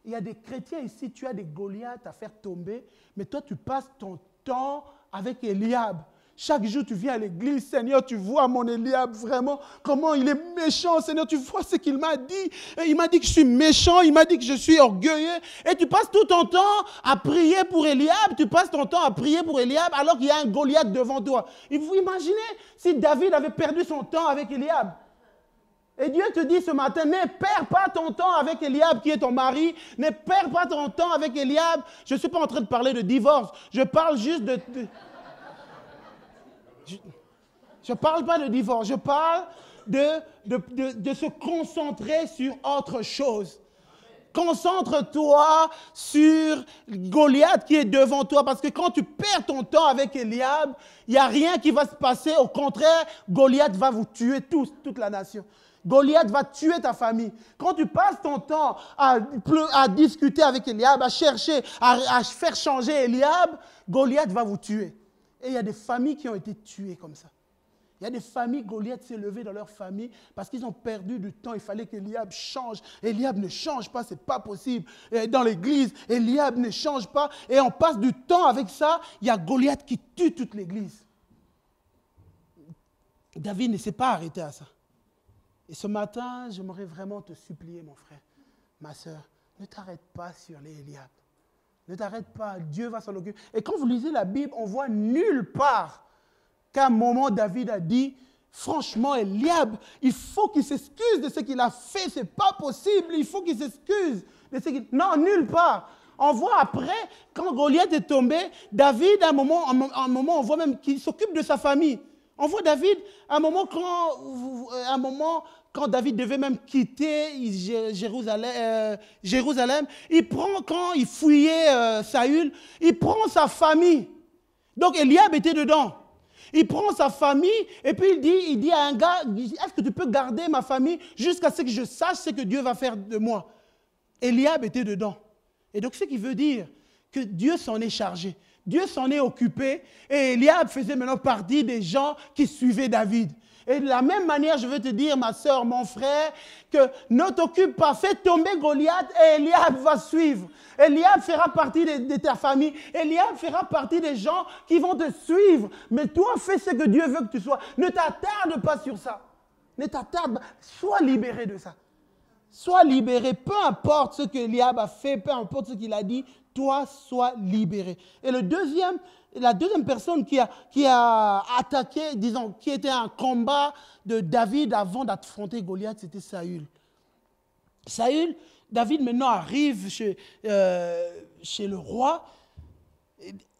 Il y a des chrétiens ici, tu as des Goliaths à faire tomber, mais toi tu passes ton temps avec Éliabe. Chaque jour tu viens à l'église, Seigneur, tu vois mon Éliabe vraiment, comment il est méchant, Seigneur, tu vois ce qu'il m'a dit. Il m'a dit que je suis méchant, il m'a dit que je suis orgueilleux. Et tu passes tout ton temps à prier pour Éliabe, tu passes ton temps à prier pour Éliabe alors qu'il y a un Goliath devant toi. Et vous imaginez si David avait perdu son temps avec Éliabe. Et Dieu te dit ce matin, ne perds pas ton temps avec Éliabe qui est ton mari, ne perds pas ton temps avec Éliabe. Je ne suis pas en train de parler de divorce, je parle juste de... Je ne parle pas de divorce, je parle de se concentrer sur autre chose. Concentre-toi sur Goliath qui est devant toi, parce que quand tu perds ton temps avec Éliabe, il n'y a rien qui va se passer. Au contraire, Goliath va vous tuer tous, toute la nation. Goliath va tuer ta famille. Quand tu passes ton temps à discuter avec Éliabe, à chercher, à faire changer Éliabe, Goliath va vous tuer. Et il y a des familles qui ont été tuées comme ça. Il y a des familles, Goliath s'est levé dans leur famille parce qu'ils ont perdu du temps. Il fallait qu'Éliabe change. Éliabe ne change pas, ce n'est pas possible. Et dans l'église, Éliabe ne change pas. Et on passe du temps avec ça. Il y a Goliath qui tue toute l'église. David ne s'est pas arrêté à ça. Et ce matin, j'aimerais vraiment te supplier, mon frère, ma soeur, ne t'arrête pas sur les Éliabes. Ne t'arrête pas, Dieu va s'en occuper. Et quand vous lisez la Bible, on voit nulle part qu'à un moment David a dit, franchement, Éliabe, il faut qu'il s'excuse de ce qu'il a fait, ce n'est pas possible, il faut qu'il s'excuse de ce qu'il... Non, nulle part. On voit après, quand Goliath est tombé, David, à un moment on voit même qu'il s'occupe de sa famille. On voit David, à un moment, quand David devait même quitter Jérusalem, quand il fouillait Saül, il prend sa famille. Donc Éliabe était dedans. Il prend sa famille et puis il dit à un gars, est-ce que tu peux garder ma famille jusqu'à ce que je sache ce que Dieu va faire de moi? Éliabe était dedans. Et donc ce qui veut dire que Dieu s'en est chargé. Dieu s'en est occupé et Éliabe faisait maintenant partie des gens qui suivaient David. Et de la même manière, je veux te dire, ma soeur, mon frère, que ne t'occupe pas, fais tomber Goliath et Éliabe va suivre. Éliabe fera partie de ta famille. Éliabe fera partie des gens qui vont te suivre. Mais toi, fais ce que Dieu veut que tu sois. Ne t'attarde pas sur ça. Ne t'attarde pas. Sois libéré de ça. Sois libéré. Peu importe ce que Éliabe a fait, peu importe ce qu'il a dit, toi, sois libéré. Et la deuxième personne qui a attaqué, disons, qui était un combat de David avant d'affronter Goliath, c'était Saül. David maintenant arrive chez le roi.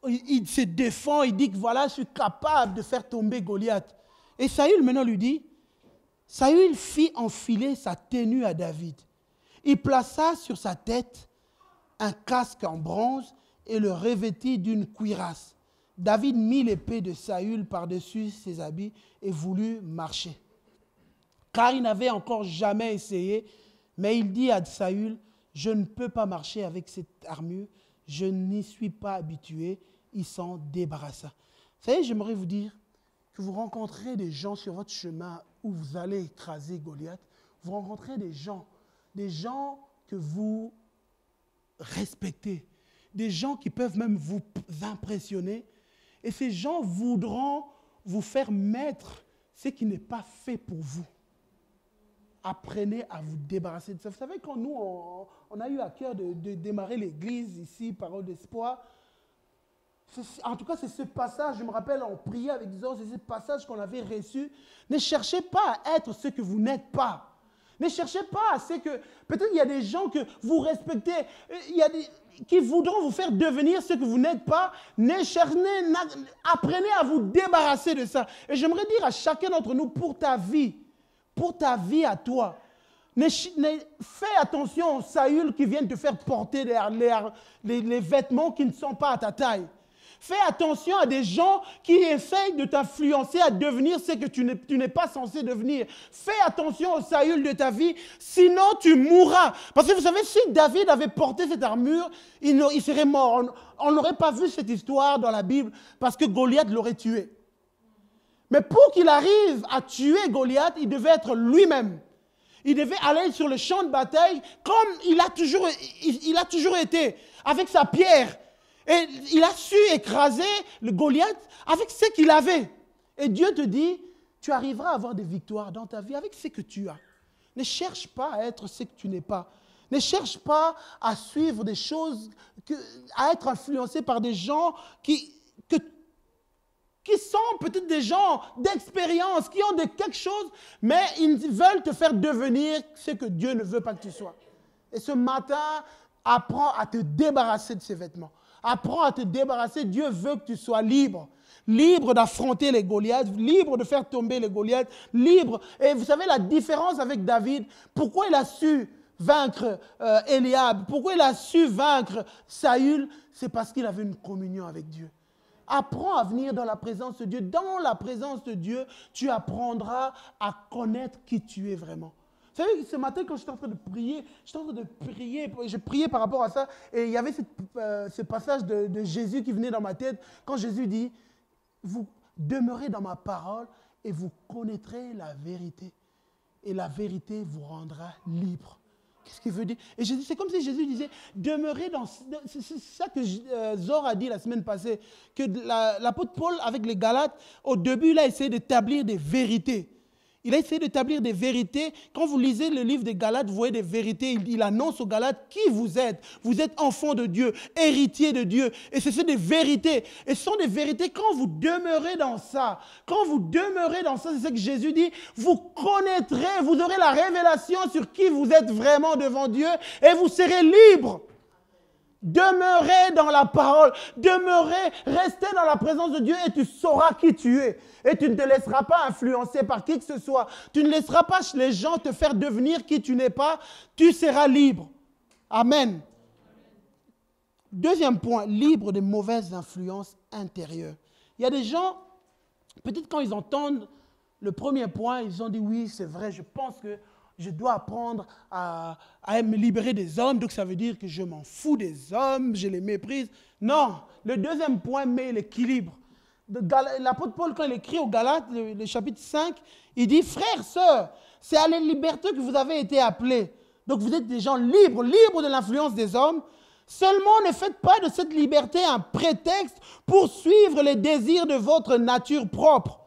Il se défend, il dit que voilà, je suis capable de faire tomber Goliath. Et Saül maintenant lui dit, Saül fit enfiler sa tenue à David. Il plaça sur sa tête un casque en bronze et le revêtit d'une cuirasse. David mit l'épée de Saül par-dessus ses habits et voulut marcher. Car il n'avait encore jamais essayé, mais il dit à Saül, « Je ne peux pas marcher avec cette armure, je n'y suis pas habitué. » Il s'en débarrassa. Vous savez, j'aimerais vous dire que vous rencontrez des gens sur votre chemin où vous allez écraser Goliath. Vous rencontrez des gens que vous respectez, des gens qui peuvent même vous impressionner. Et ces gens voudront vous faire mettre ce qui n'est pas fait pour vous. Apprenez à vous débarrasser de ça. Vous savez, quand nous, on a eu à cœur de démarrer l'église ici, Parole d'Espoir, en tout cas, c'est ce passage, je me rappelle, on priait avec Zor, c'est ce passage qu'on avait reçu. Ne cherchez pas à être ce que vous n'êtes pas. Ne cherchez pas à ce que... Peut-être il y a des gens que vous respectez, qui voudront vous faire devenir ce que vous n'êtes pas. Apprenez à vous débarrasser de ça. Et j'aimerais dire à chacun d'entre nous, pour ta vie à toi, fais attention aux Saül qui viennent te faire porter les vêtements qui ne sont pas à ta taille. Fais attention à des gens qui essayent de t'influencer à devenir ce que tu n'es pas censé devenir. Fais attention au Saül de ta vie, sinon tu mourras. Parce que vous savez, si David avait porté cette armure, il serait mort. On n'aurait pas vu cette histoire dans la Bible parce que Goliath l'aurait tué. Mais pour qu'il arrive à tuer Goliath, il devait être lui-même. Il devait aller sur le champ de bataille comme il a toujours été, avec sa pierre. Et il a su écraser le Goliath avec ce qu'il avait. Et Dieu te dit, tu arriveras à avoir des victoires dans ta vie avec ce que tu as. Ne cherche pas à être ce que tu n'es pas. Ne cherche pas à suivre des choses, à être influencé par des gens qui sont peut-être des gens d'expérience, qui ont quelque chose, mais ils veulent te faire devenir ce que Dieu ne veut pas que tu sois. Et ce matin, apprends à te débarrasser de ces vêtements. Apprends à te débarrasser. Dieu veut que tu sois libre. Libre d'affronter les Goliaths, libre de faire tomber les Goliaths, libre. Et vous savez la différence avec David, pourquoi il a su vaincre Eliab, pourquoi il a su vaincre Saül, c'est parce qu'il avait une communion avec Dieu. Apprends à venir dans la présence de Dieu. Dans la présence de Dieu, tu apprendras à connaître qui tu es vraiment. Vous savez, ce matin, quand j'étais en train de prier, je priais par rapport à ça, et il y avait ce passage de Jésus qui venait dans ma tête, quand Jésus dit, vous demeurez dans ma parole et vous connaîtrez la vérité, et la vérité vous rendra libre. Qu'est-ce qu'il veut dire? Et c'est comme si Jésus disait, demeurez dans... C'est ça que Zor a dit la semaine passée, que l'apôtre Paul, avec les Galates, au début, il a essayé d'établir des vérités. Il a essayé d'établir des vérités. Quand vous lisez le livre des Galates, vous voyez des vérités. Il annonce aux Galates qui vous êtes. Vous êtes enfants de Dieu, héritiers de Dieu. Et ce sont des vérités. Et ce sont des vérités quand vous demeurez dans ça. Quand vous demeurez dans ça, c'est ce que Jésus dit. Vous connaîtrez, vous aurez la révélation sur qui vous êtes vraiment devant Dieu. Et vous serez libres. Demeurez dans la parole, demeurez, restez dans la présence de Dieu et tu sauras qui tu es. Et tu ne te laisseras pas influencer par qui que ce soit. Tu ne laisseras pas les gens te faire devenir qui tu n'es pas. Tu seras libre. Amen. Deuxième point, libre de mauvaises influences intérieures. Il y a des gens, peut-être quand ils entendent le premier point, ils ont dit oui, c'est vrai, je pense que je dois apprendre à me libérer des hommes, donc ça veut dire que je m'en fous des hommes, je les méprise. Non, le deuxième point met l'équilibre. L'apôtre Paul, quand il écrit aux Galates, le chapitre 5, il dit, frères, sœurs, c'est à la liberté que vous avez été appelés. Donc vous êtes des gens libres, libres de l'influence des hommes. Seulement ne faites pas de cette liberté un prétexte pour suivre les désirs de votre nature propre.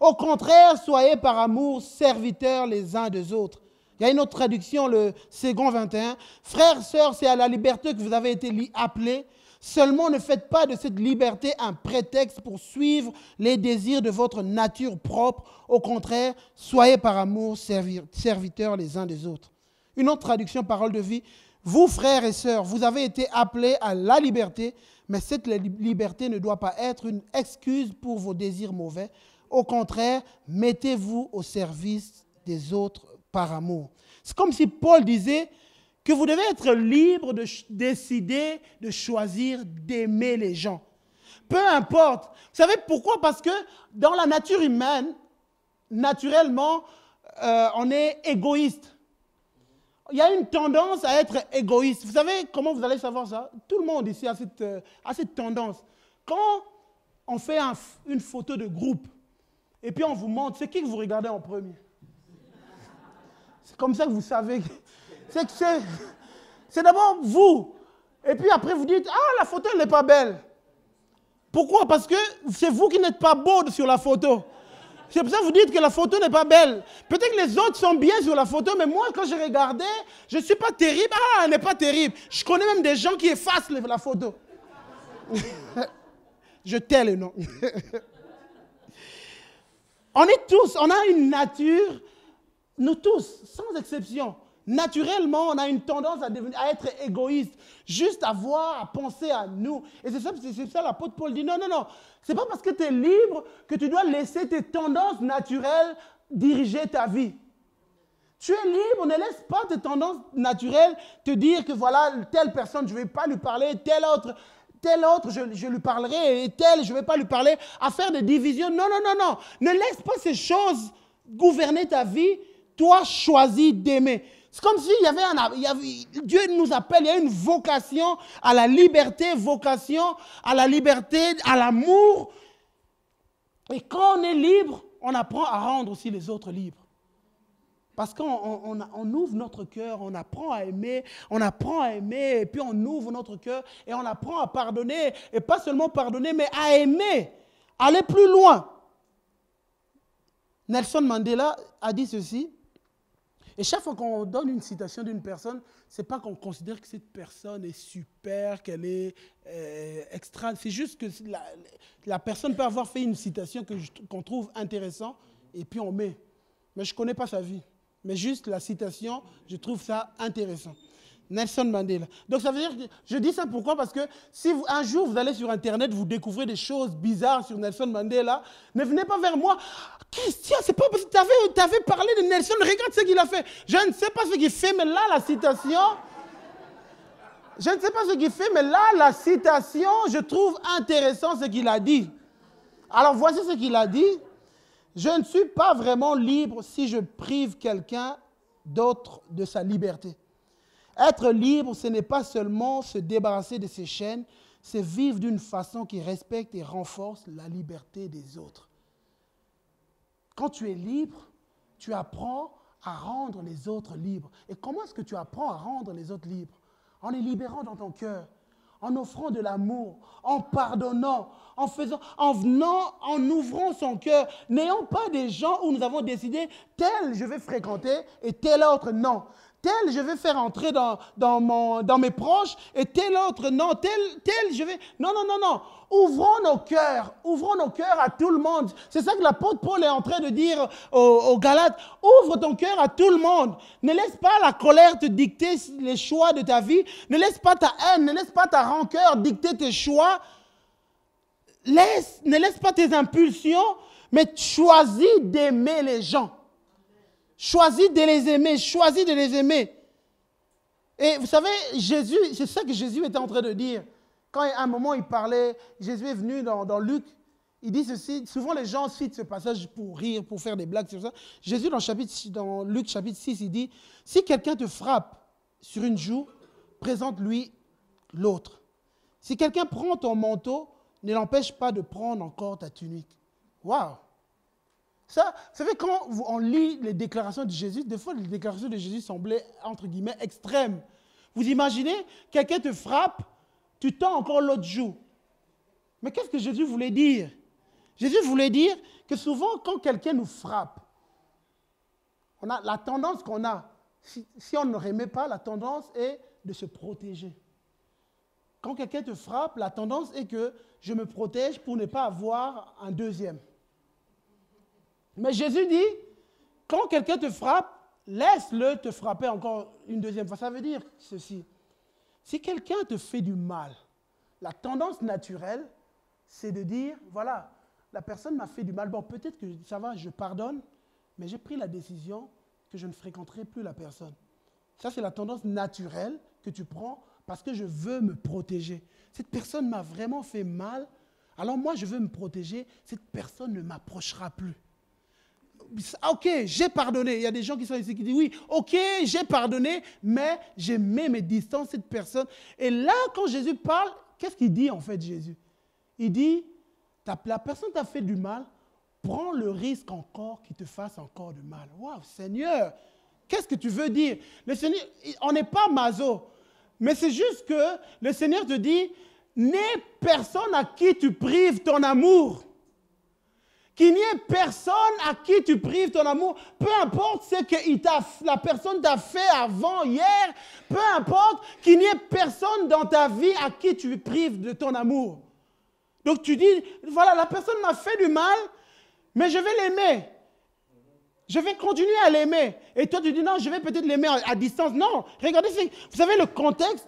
Au contraire, soyez par amour serviteurs les uns des autres. Il y a une autre traduction, le second 21. Frères, sœurs, c'est à la liberté que vous avez été appelés. Seulement ne faites pas de cette liberté un prétexte pour suivre les désirs de votre nature propre. Au contraire, soyez par amour serviteurs les uns des autres. Une autre traduction, parole de vie. Vous, frères et sœurs, vous avez été appelés à la liberté, mais cette liberté ne doit pas être une excuse pour vos désirs mauvais. Au contraire, mettez-vous au service des autres par amour. C'est comme si Paul disait que vous devez être libre de décider, de choisir, d'aimer les gens. Peu importe. Vous savez pourquoi? Parce que dans la nature humaine, naturellement, on est égoïste. Il y a une tendance à être égoïste. Vous savez comment vous allez savoir ça? Tout le monde ici a cette tendance. Quand on fait une photo de groupe, et puis on vous montre, c'est qui que vous regardez en premier? C'est comme ça que vous savez. C'est d'abord vous. Et puis après vous dites, ah, la photo elle n'est pas belle. Pourquoi? Parce que c'est vous qui n'êtes pas beau sur la photo. C'est pour ça que vous dites que la photo n'est pas belle. Peut-être que les autres sont bien sur la photo, mais moi, quand je regardais, je ne suis pas terrible. Ah, elle n'est pas terrible. Je connais même des gens qui effacent la photo. Je tais le nom. On a une nature, nous tous, sans exception. Naturellement, on a une tendance à être égoïste, juste à voir, à penser à nous. Et c'est ça l'apôtre Paul dit, non. C'est pas parce que tu es libre que tu dois laisser tes tendances naturelles diriger ta vie. Tu es libre, ne laisse pas tes tendances naturelles te dire que voilà, telle personne, je ne vais pas lui parler, tel autre, je lui parlerai, et tel, je ne vais pas lui parler, à faire des divisions. Non. Ne laisse pas ces choses gouverner ta vie. Toi, choisis d'aimer. C'est comme s'il Dieu nous appelle, il y a une vocation à la liberté, vocation à la liberté, à l'amour. Et quand on est libre, on apprend à rendre aussi les autres libres. Parce qu'on ouvre notre cœur, on apprend à aimer, et puis on ouvre notre cœur et on apprend à pardonner. Et pas seulement pardonner, mais à aimer, aller plus loin. Nelson Mandela a dit ceci. Et chaque fois qu'on donne une citation d'une personne, ce n'est pas qu'on considère que cette personne est super, qu'elle est extra. C'est juste que la personne peut avoir fait une citation qu'on trouve intéressante et puis on met. Mais je ne connais pas sa vie. Mais juste la citation, je trouve ça intéressant. Nelson Mandela. Donc ça veut dire que je dis ça pourquoi? Parce que si un jour vous allez sur Internet, vous découvrez des choses bizarres sur Nelson Mandela, ne venez pas vers moi. Christian, c'est pas parce que tu avais parlé de Nelson, regarde ce qu'il a fait. Je ne sais pas ce qu'il fait, mais là, la citation, je trouve intéressant ce qu'il a dit. Alors voici ce qu'il a dit. Je ne suis pas vraiment libre si je prive quelqu'un d'autre de sa liberté. Être libre, ce n'est pas seulement se débarrasser de ses chaînes, c'est vivre d'une façon qui respecte et renforce la liberté des autres. Quand tu es libre, tu apprends à rendre les autres libres. Et comment est-ce que tu apprends à rendre les autres libres? En les libérant dans ton cœur, en offrant de l'amour, en pardonnant, en venant, en ouvrant son cœur. N'ayons pas des gens où nous avons décidé, tel je vais fréquenter et tel autre non. Tel je vais faire entrer dans mes proches et tel autre non. Tel je vais... Non. Ouvrons nos cœurs à tout le monde. C'est ça que l'apôtre Paul est en train de dire aux Galates. Ouvre ton cœur à tout le monde. Ne laisse pas la colère te dicter les choix de ta vie. Ne laisse pas ta haine, ne laisse pas ta rancœur dicter tes choix. Ne laisse pas tes impulsions, mais choisis d'aimer les gens. Choisis de les aimer. Et vous savez, Jésus, c'est ça que Jésus était en train de dire. Quand à un moment il parlait, Jésus est venu dans Luc, il dit ceci, souvent les gens citent ce passage pour rire, pour faire des blagues sur ça. Jésus dans Luc chapitre 6, il dit, si quelqu'un te frappe sur une joue, présente-lui l'autre. Si quelqu'un prend ton manteau, ne l'empêche pas de prendre encore ta tunique. Waouh! Ça, vous savez, quand on lit les déclarations de Jésus, des fois les déclarations de Jésus semblaient, entre guillemets, extrêmes. Vous imaginez, quelqu'un te frappe, tu tends encore l'autre joue. Mais qu'est-ce que Jésus voulait dire? Jésus voulait dire que souvent, quand quelqu'un nous frappe, on a la tendance qu'on a, si on ne remet pas, la tendance est de se protéger. Quand quelqu'un te frappe, la tendance est que je me protège pour ne pas avoir un deuxième. Mais Jésus dit, quand quelqu'un te frappe, laisse-le te frapper encore une deuxième fois. Ça veut dire ceci. Si quelqu'un te fait du mal, la tendance naturelle, c'est de dire, voilà, la personne m'a fait du mal. Bon, peut-être que ça va, je pardonne, mais j'ai pris la décision que je ne fréquenterai plus la personne. Ça, c'est la tendance naturelle que tu prends parce que je veux me protéger. Cette personne m'a vraiment fait mal, alors moi, je veux me protéger. Cette personne ne m'approchera plus. Ok, j'ai pardonné. Il y a des gens qui sont ici qui disent oui, ok, j'ai pardonné, mais j'ai mis mes distances cette personne. Et là, quand Jésus parle, qu'est-ce qu'il dit en fait, Jésus? Il dit, la personne t'a fait du mal, prends le risque encore qu'il te fasse encore du mal. Waouh, Seigneur, qu'est-ce que tu veux dire? Le Seigneur, on n'est pas maso, mais c'est juste que le Seigneur te dit, n'aie personne à qui tu prives ton amour. Qu'il n'y ait personne à qui tu prives ton amour, peu importe ce que la personne t'a fait avant, hier, peu importe, qu'il n'y ait personne dans ta vie à qui tu prives de ton amour. Donc tu dis, voilà, la personne m'a fait du mal, mais je vais l'aimer. Je vais continuer à l'aimer. Et toi tu dis, non, je vais peut-être l'aimer à distance. Non, regardez, vous savez le contexte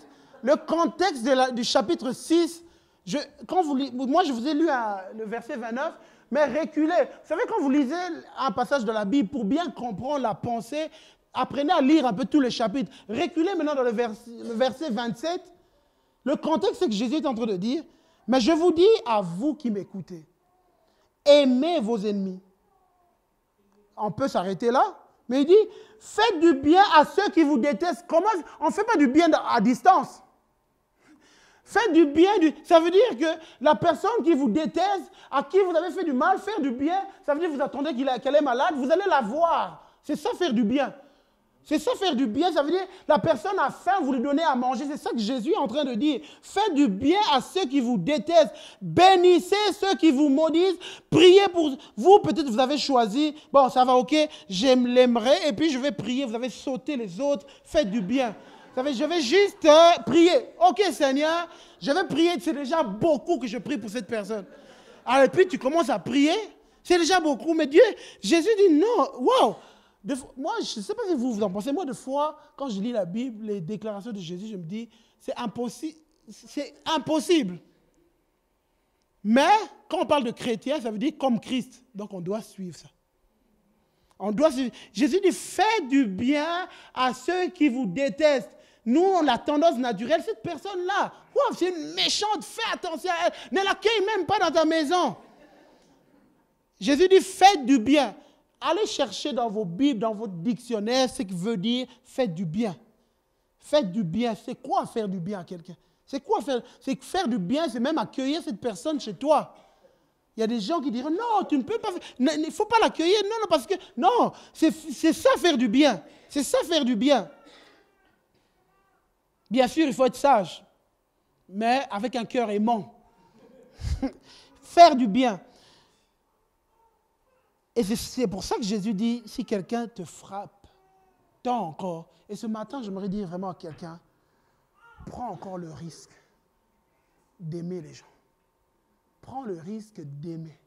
du chapitre 6, moi je vous ai lu le verset 29, mais reculez. Vous savez, quand vous lisez un passage de la Bible, pour bien comprendre la pensée, apprenez à lire un peu tous les chapitres. Reculez maintenant dans le verset 27. Le contexte, c'est que Jésus est en train de dire, mais je vous dis à vous qui m'écoutez, aimez vos ennemis. On peut s'arrêter là, mais il dit, faites du bien à ceux qui vous détestent. Comment on ne fait pas du bien à distance? Faites du bien, ça veut dire que la personne qui vous déteste, à qui vous avez fait du mal, faire du bien, ça veut dire que vous attendez qu'elle est malade, vous allez la voir. C'est ça faire du bien. C'est ça faire du bien, ça veut dire la personne a faim, vous lui donnez à manger. C'est ça que Jésus est en train de dire. Faites du bien à ceux qui vous détestent. Bénissez ceux qui vous maudissent. Priez pour vous. Peut-être vous avez choisi, bon ça va ok, l'aimerai et puis je vais prier. Vous avez sauté les autres. Faites du bien. Vous savez, je vais juste prier. Ok Seigneur, je vais prier. C'est déjà beaucoup que je prie pour cette personne. Alors et puis tu commences à prier. C'est déjà beaucoup. Mais Dieu, Jésus dit non. Waouh! Moi, je ne sais pas si vous en pensez. Moi, des fois, quand je lis la Bible, les déclarations de Jésus, je me dis, c'est impossible. C'est impossible. Mais, quand on parle de chrétien, ça veut dire comme Christ. Donc, on doit suivre ça. On doit suivre. Jésus dit, faites du bien à ceux qui vous détestent. Nous, on a la tendance naturelle. Cette personne-là, wow, c'est une méchante, fais attention à elle. Ne l'accueille même pas dans ta maison. Jésus dit, faites du bien. Allez chercher dans vos Bibles, dans votre dictionnaire, ce qui veut dire faites du bien. Faites du bien. C'est quoi faire du bien à quelqu'un? C'est quoi faire? C'est faire du bien, c'est même accueillir cette personne chez toi. Il y a des gens qui diront non, tu ne peux pas faire. Il ne faut pas l'accueillir. Non, non, parce que non, c'est ça faire du bien. C'est ça faire du bien. Bien sûr, il faut être sage, mais avec un cœur aimant. Faire du bien. Et c'est pour ça que Jésus dit, si quelqu'un te frappe, tant encore. Et ce matin, j'aimerais dire vraiment à quelqu'un, prends encore le risque d'aimer les gens. Prends le risque d'aimer.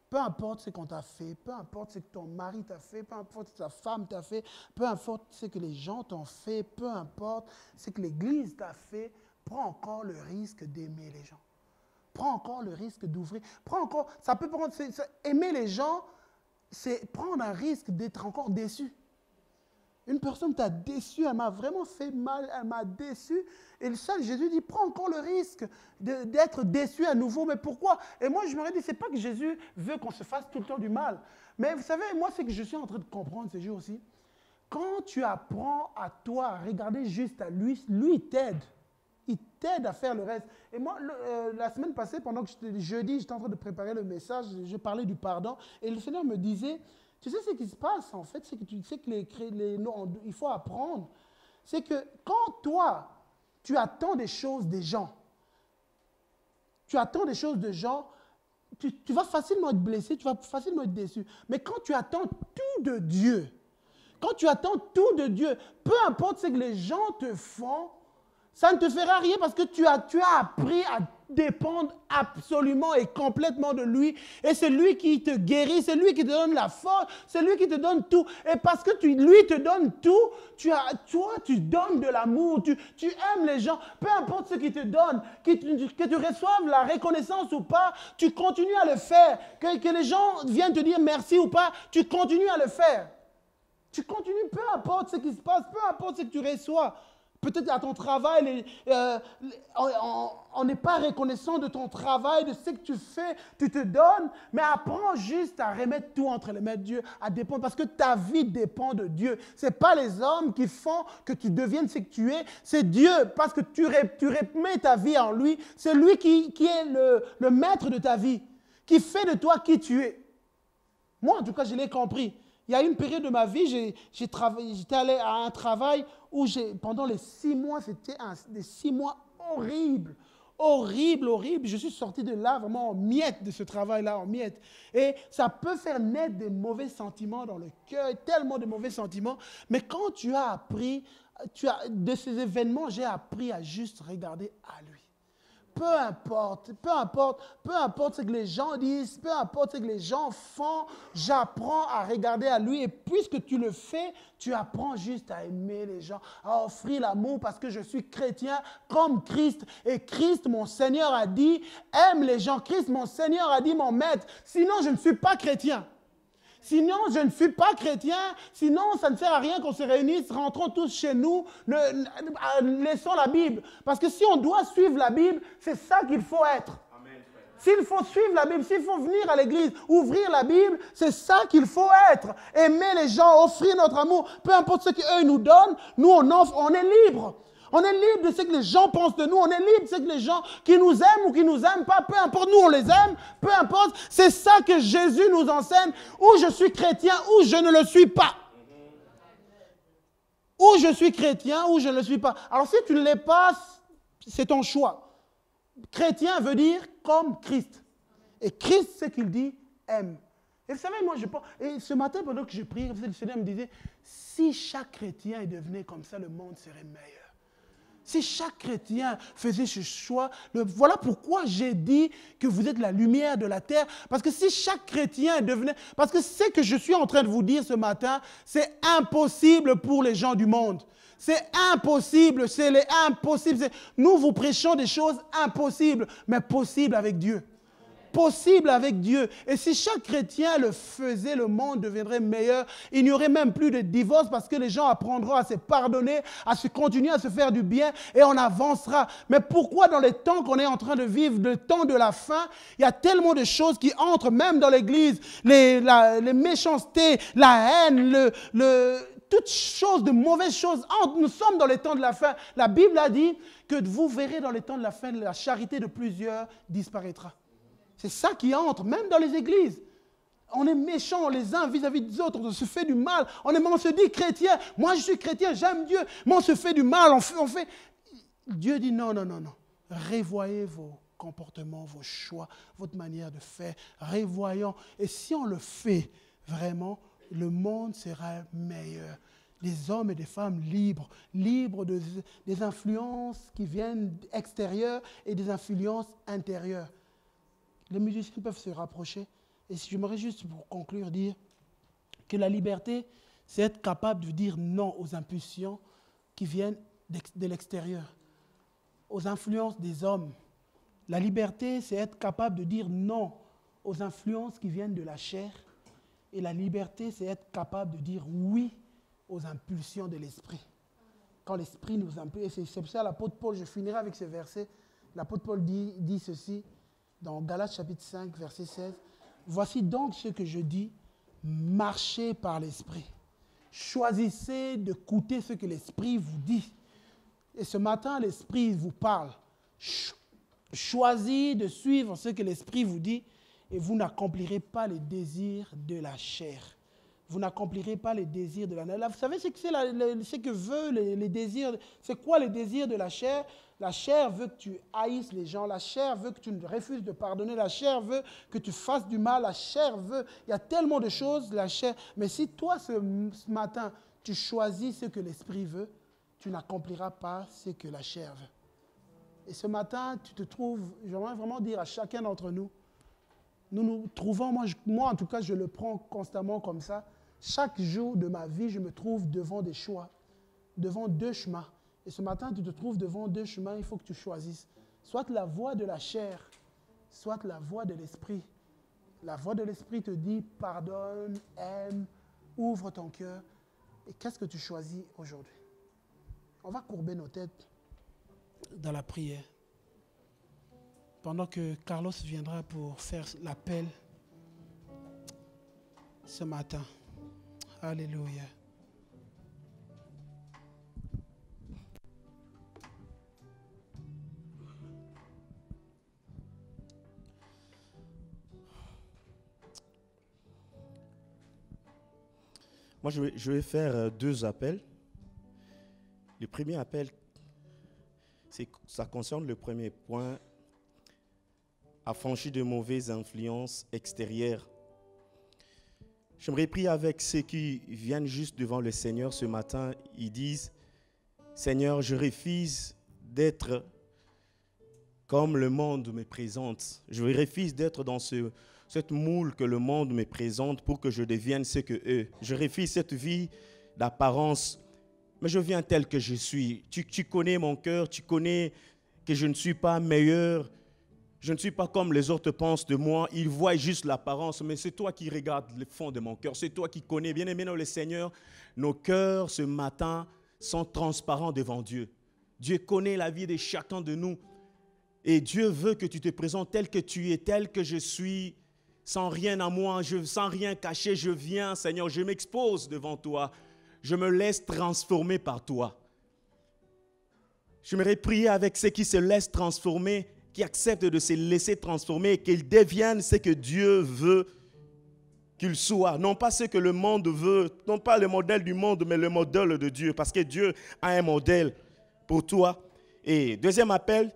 Peu importe ce qu'on t'a fait, peu importe ce que ton mari t'a fait, peu importe ce que ta femme t'a fait, peu importe ce que les gens t'ont fait, peu importe ce que l'Église t'a fait, prends encore le risque d'aimer les gens. Prends encore le risque d'ouvrir. Prends encore, ça peut prendre, aimer les gens, c'est prendre un risque d'être encore déçu. Une personne t'a déçu, elle m'a vraiment fait mal, elle m'a déçu. Et ça, Jésus dit, prends encore le risque d'être déçu à nouveau. Mais pourquoi? Et moi, je me dis, c'est pas que Jésus veut qu'on se fasse tout le temps du mal. Mais vous savez, moi, c'est que je suis en train de comprendre ces jours aussi. Quand tu apprends à toi à regarder juste à lui, lui, il t'aide. Il t'aide à faire le reste. Et moi, la semaine passée, pendant que jeudi, j'étais en train de préparer le message, je parlais du pardon. Et le Seigneur me disait, tu sais ce qui se passe en fait, c'est que tu sais que il faut apprendre. C'est que quand toi, tu attends des choses des gens, tu vas facilement être blessé, tu vas facilement être déçu. Mais quand tu attends tout de Dieu, peu importe ce que les gens te font, Ça ne te fera rien parce que tu as appris à dépendre absolument et complètement de lui. Et c'est lui qui te guérit, c'est lui qui te donne la force, c'est lui qui te donne tout. Et parce que lui te donne tout, toi, tu donnes de l'amour, tu aimes les gens. Peu importe ce qu'il te donne, que tu reçoives la reconnaissance ou pas, tu continues à le faire. Que les gens viennent te dire merci ou pas, tu continues à le faire. Tu continues, peu importe ce qui se passe, peu importe ce que tu reçois. Peut-être à ton travail, on n'est pas reconnaissant de ton travail, de ce que tu fais, tu te donnes, mais apprends juste à remettre tout entre les mains de Dieu, à dépendre, parce que ta vie dépend de Dieu. Ce n'est pas les hommes qui font que tu deviennes ce que tu es, c'est Dieu, parce que tu remets ta vie en lui, c'est lui qui est le maître de ta vie, qui fait de toi qui tu es. Moi, en tout cas, je l'ai compris. Il y a une période de ma vie, j'étais allé à un travail où pendant les 6 mois, c'était des 6 mois horribles. Horrible. Je suis sorti de là vraiment en miettes, de ce travail-là, en miettes. Et ça peut faire naître des mauvais sentiments dans le cœur, tellement de mauvais sentiments. Mais quand tu as appris, de ces événements, j'ai appris à juste regarder à lui. Peu importe ce que les gens disent, peu importe ce que les gens font, j'apprends à regarder à lui. Et puisque tu le fais, tu apprends juste à aimer les gens, à offrir l'amour parce que je suis chrétien comme Christ. Et Christ, mon Seigneur, a dit, aime les gens. Christ, mon Seigneur, a dit, mon maître, sinon je ne suis pas chrétien. Sinon, je ne suis pas chrétien. Sinon, ça ne sert à rien qu'on se réunisse. Rentrons tous chez nous. Laissons la Bible. Parce que si on doit suivre la Bible, c'est ça qu'il faut être. S'il faut suivre la Bible, s'il faut venir à l'église, ouvrir la Bible, c'est ça qu'il faut être. Aimer les gens, offrir notre amour. Peu importe ce qu'eux nous donnent, nous on offre, on est libre. On est libre de ce que les gens pensent de nous. On est libre de ce que les gens qui nous aiment ou qui ne nous aiment pas. Peu importe, nous on les aime. Peu importe. C'est ça que Jésus nous enseigne. Ou je suis chrétien ou je ne le suis pas. Ou je suis chrétien ou je ne le suis pas. Alors si tu ne l'es pas, c'est ton choix. Chrétien veut dire comme Christ. Et Christ, ce qu'il dit, aime. Et vous savez, moi je pense, et ce matin pendant que je prie, le Seigneur me disait, si chaque chrétien devenait comme ça, le monde serait meilleur. Si chaque chrétien faisait ce choix, voilà pourquoi j'ai dit que vous êtes la lumière de la terre. Parce que si chaque chrétien devenait... Parce que ce que je suis en train de vous dire ce matin, c'est impossible pour les gens du monde. C'est impossible, c'est impossible. Nous vous prêchons des choses impossibles, mais possibles avec Dieu. Possible avec Dieu. Et si chaque chrétien le faisait, le monde deviendrait meilleur. Il n'y aurait même plus de divorce parce que les gens apprendront à se pardonner, à se continuer à se faire du bien et on avancera. Mais pourquoi dans les temps qu'on est en train de vivre, le temps de la fin, il y a tellement de choses qui entrent même dans l'église, les méchancetés, la haine, toutes choses, de mauvaises choses entrent. Nous sommes dans les temps de la fin. La Bible a dit que vous verrez dans les temps de la fin, la charité de plusieurs disparaîtra. C'est ça qui entre, même dans les églises. On est méchants les uns vis-à-vis des autres, on se fait du mal. On se dit chrétien, moi je suis chrétien, j'aime Dieu, mais on se fait du mal, on fait. Dieu dit non. Revoyez vos comportements, vos choix, votre manière de faire. Revoyons. Et si on le fait vraiment, le monde sera meilleur. Des hommes et des femmes libres des influences qui viennent extérieures et des influences intérieures. Les musiciens peuvent se rapprocher. Et si j'aimerais juste, pour conclure, dire que la liberté, c'est être capable de dire non aux impulsions qui viennent de l'extérieur, aux influences des hommes. La liberté, c'est être capable de dire non aux influences qui viennent de la chair. Et la liberté, c'est être capable de dire oui aux impulsions de l'esprit. Quand l'esprit nous impulse, et c'est pour ça l'apôtre Paul, je finirai avec ce verset, l'apôtre Paul dit ceci, dans Galates chapitre 5, verset 16. Voici donc ce que je dis, marchez par l'esprit. Choisissez d'écouter ce que l'esprit vous dit. Et ce matin, l'esprit vous parle. Choisis de suivre ce que l'esprit vous dit et vous n'accomplirez pas les désirs de la chair. Vous n'accomplirez pas les désirs de la chair. Vous savez ce que veut les désirs? C'est quoi les désirs de la chair? La chair veut que tu haïsses les gens. La chair veut que tu refuses de pardonner. La chair veut que tu fasses du mal. La chair veut... Il y a tellement de choses, la chair. Mais si toi, ce matin, tu choisis ce que l'esprit veut, tu n'accompliras pas ce que la chair veut. Et ce matin, tu te trouves, j'aimerais vraiment dire à chacun d'entre nous, nous nous trouvons, moi en tout cas, je le prends constamment comme ça. Chaque jour de ma vie, je me trouve devant des choix, devant deux chemins. Et ce matin, tu te trouves devant deux chemins, il faut que tu choisisses. Soit la voie de la chair, soit la voie de l'esprit. La voie de l'esprit te dit, pardonne, aime, ouvre ton cœur. Et qu'est-ce que tu choisis aujourd'hui? On va courber nos têtes dans la prière. Pendant que Carlos viendra pour faire l'appel ce matin. Alléluia. Moi, je vais faire deux appels. Le premier appel, ça concerne le premier point, affranchir de mauvaises influences extérieures. J'aimerais prier avec ceux qui viennent juste devant le Seigneur ce matin. Ils disent, Seigneur, je refuse d'être comme le monde me présente. Je refuse d'être dans cette moule que le monde me présente pour que je devienne ce que eux. Je refuse cette vie d'apparence, mais je viens tel que je suis. Tu connais mon cœur, tu connais que je ne suis pas meilleur. Je ne suis pas comme les autres pensent de moi. Ils voient juste l'apparence, mais c'est toi qui regardes le fond de mon cœur. C'est toi qui connais. Bien-aimé dans le Seigneur, nos cœurs ce matin sont transparents devant Dieu. Dieu connaît la vie de chacun de nous. Et Dieu veut que tu te présentes tel que tu es, tel que je suis, sans rien à moi, sans rien cacher. Je viens, Seigneur, je m'expose devant toi. Je me laisse transformer par toi. J'aimerais prier avec ceux qui se laissent transformer, qui acceptent de se laisser transformer et qu'ils deviennent ce que Dieu veut qu'ils soient. Non pas ce que le monde veut, non pas le modèle du monde, mais le modèle de Dieu. Parce que Dieu a un modèle pour toi. Et deuxième appel,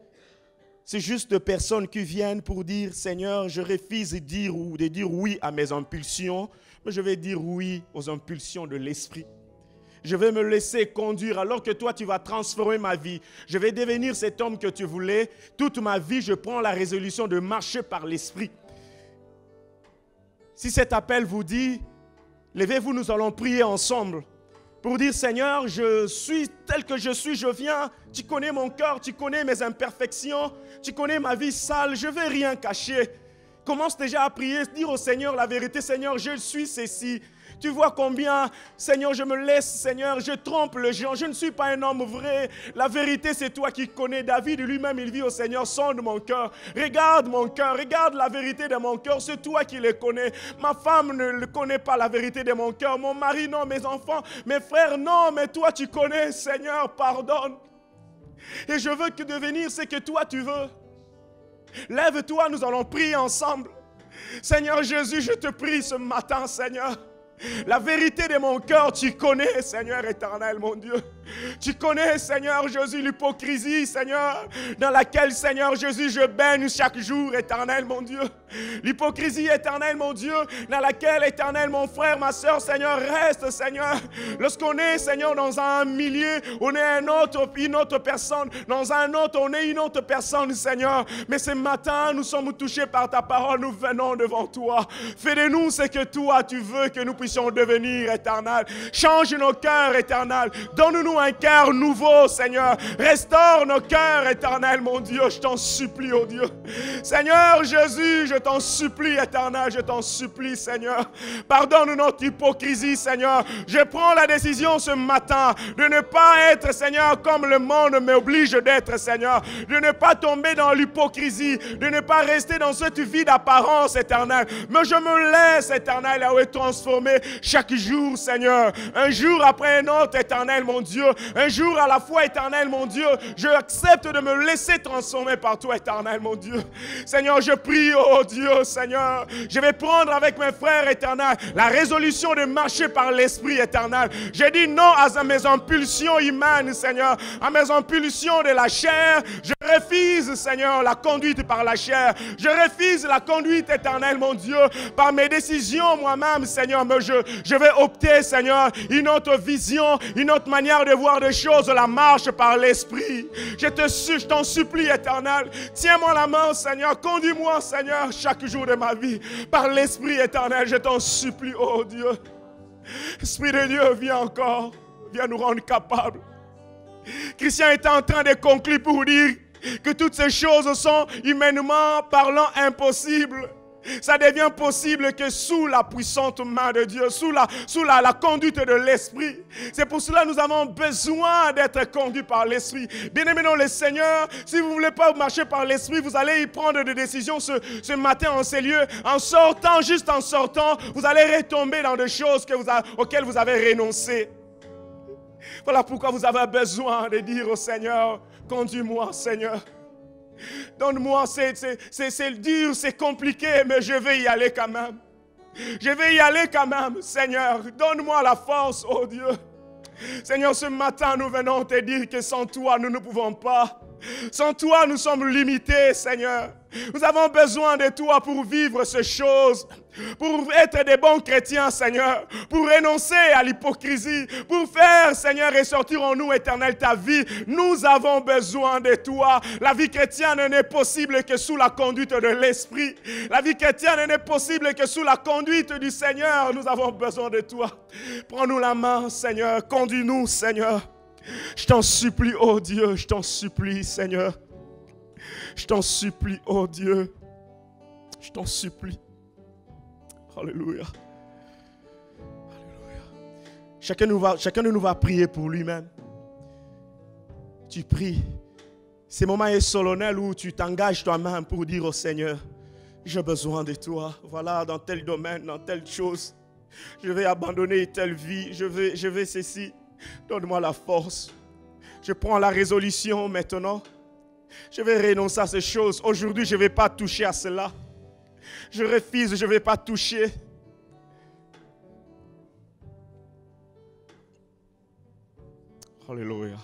c'est juste des personnes qui viennent pour dire, Seigneur, je refuse de dire oui à mes impulsions, mais je vais dire oui aux impulsions de l'esprit. Je vais me laisser conduire alors que toi, tu vas transformer ma vie. Je vais devenir cet homme que tu voulais. Toute ma vie, je prends la résolution de marcher par l'esprit. Si cet appel vous dit, levez-vous, nous allons prier ensemble pour dire, Seigneur, je suis tel que je suis, je viens. Tu connais mon cœur, tu connais mes imperfections, tu connais ma vie sale, je ne vais rien cacher. Commence déjà à prier, dire au Seigneur la vérité, Seigneur, je suis ceci. Tu vois combien, Seigneur, je me laisse, Seigneur, je trompe les gens. Je ne suis pas un homme vrai. La vérité, c'est toi qui connais. David lui-même, il dit au Seigneur, sonde mon cœur. Regarde mon cœur, regarde la vérité de mon cœur. C'est toi qui le connais. Ma femme ne connaît pas la vérité de mon cœur. Mon mari, non. Mes enfants, mes frères, non. Mais toi, tu connais, Seigneur, pardonne. Et je veux que devenir ce que toi, tu veux. Lève-toi, nous allons prier ensemble. Seigneur Jésus, je te prie ce matin, Seigneur. La vérité de mon cœur, tu connais, Seigneur éternel, mon Dieu. Tu connais, Seigneur Jésus, l'hypocrisie, Seigneur, dans laquelle, Seigneur Jésus, je baigne chaque jour, éternel, mon Dieu. L'hypocrisie, éternel, mon Dieu, dans laquelle, éternel, mon frère, ma soeur, Seigneur, reste, Seigneur. Lorsqu'on est, Seigneur, dans un milieu, on est une autre personne. Dans un autre, on est une autre personne, Seigneur. Mais ce matin, nous sommes touchés par ta parole, nous venons devant toi. Fais de nous ce que toi, tu veux que nous puissions devenir, éternel. Change nos cœurs, éternel. Donne-nous un cœur nouveau, Seigneur. Restaure nos cœurs, éternel, mon Dieu. Je t'en supplie, oh Dieu. Seigneur Jésus, je t'en supplie, éternel. Je t'en supplie, Seigneur. Pardonne notre hypocrisie, Seigneur. Je prends la décision ce matin de ne pas être, Seigneur, comme le monde m'oblige d'être, Seigneur. De ne pas tomber dans l'hypocrisie. De ne pas rester dans cette vie d'apparence, éternel. Mais je me laisse, éternel, à être transformé chaque jour, Seigneur. Un jour après un autre, éternel, mon Dieu. Un jour à la fois, éternel, mon Dieu. Je accepte de me laisser transformer par toi, éternel, mon Dieu. Seigneur, je prie, oh Dieu, Seigneur. Je vais prendre avec mes frères, éternel, la résolution de marcher par l'esprit, éternel. J'ai dit non à mes impulsions humaines, Seigneur. À mes impulsions de la chair. Je refuse, Seigneur, la conduite par la chair. Je refuse la conduite, éternel, mon Dieu, par mes décisions moi-même, Seigneur. Mais je vais opter, Seigneur, une autre vision, une autre manière de de voir des choses, la marche par l'Esprit. Je t'en supplie, Éternel. Tiens-moi la main, Seigneur. Conduis-moi, Seigneur, chaque jour de ma vie. Par l'Esprit, Éternel, je t'en supplie, oh Dieu. Esprit de Dieu, viens encore. Viens nous rendre capables. Christian était en train de conclure pour dire que toutes ces choses sont humainement parlant impossibles. Ça devient possible que sous la puissante main de Dieu, sous la conduite de l'Esprit. C'est pour cela que nous avons besoin d'être conduits par l'Esprit. Bien-aimés dans le Seigneur, si vous ne voulez pas marcher par l'Esprit, vous allez y prendre des décisions ce matin en ces lieux. En sortant, juste en sortant, vous allez retomber dans des choses auxquelles vous avez renoncé. Voilà pourquoi vous avez besoin de dire au Seigneur, conduis-moi, Seigneur. Donne-moi, c'est dur, c'est compliqué, mais je vais y aller quand même. Je vais y aller quand même, Seigneur. Donne-moi la force, oh Dieu. Seigneur, ce matin, nous venons te dire que sans toi, nous ne pouvons pas. Sans toi, nous sommes limités, Seigneur. Nous avons besoin de toi pour vivre ces choses, pour être des bons chrétiens, Seigneur, pour renoncer à l'hypocrisie, pour faire, Seigneur, ressortir en nous, Éternel, ta vie. Nous avons besoin de toi. La vie chrétienne n'est possible que sous la conduite de l'Esprit. La vie chrétienne n'est possible que sous la conduite du Seigneur. Nous avons besoin de toi. Prends-nous la main, Seigneur. Conduis-nous, Seigneur. Je t'en supplie, oh Dieu, je t'en supplie, Seigneur. Je t'en supplie, oh Dieu. Je t'en supplie. Alléluia. Alléluia. Chacun de nous va prier pour lui-même. Tu pries. Ces moments est solennel où tu t'engages toi-même pour dire au Seigneur, j'ai besoin de toi. Voilà, dans tel domaine, dans telle chose. Je vais abandonner telle vie. Je vais ceci. Donne-moi la force. Je prends la résolution maintenant. Je vais renoncer à ces choses. Aujourd'hui, je ne vais pas toucher à cela. Je refuse, je ne vais pas toucher. Alléluia.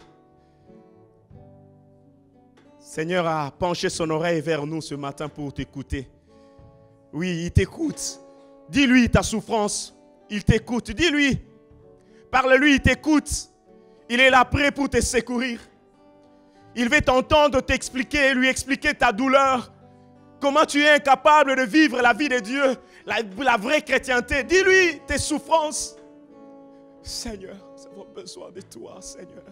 Seigneur a penché son oreille vers nous ce matin pour t'écouter. Oui, il t'écoute. Dis-lui ta souffrance. Il t'écoute. Dis-lui. Parle-lui, il t'écoute. Il est là prêt pour te secourir. Il veut t'entendre t'expliquer, lui expliquer ta douleur. Comment tu es incapable de vivre la vie de Dieu, la vraie chrétienté. Dis-lui tes souffrances. Seigneur, nous avons besoin de toi, Seigneur.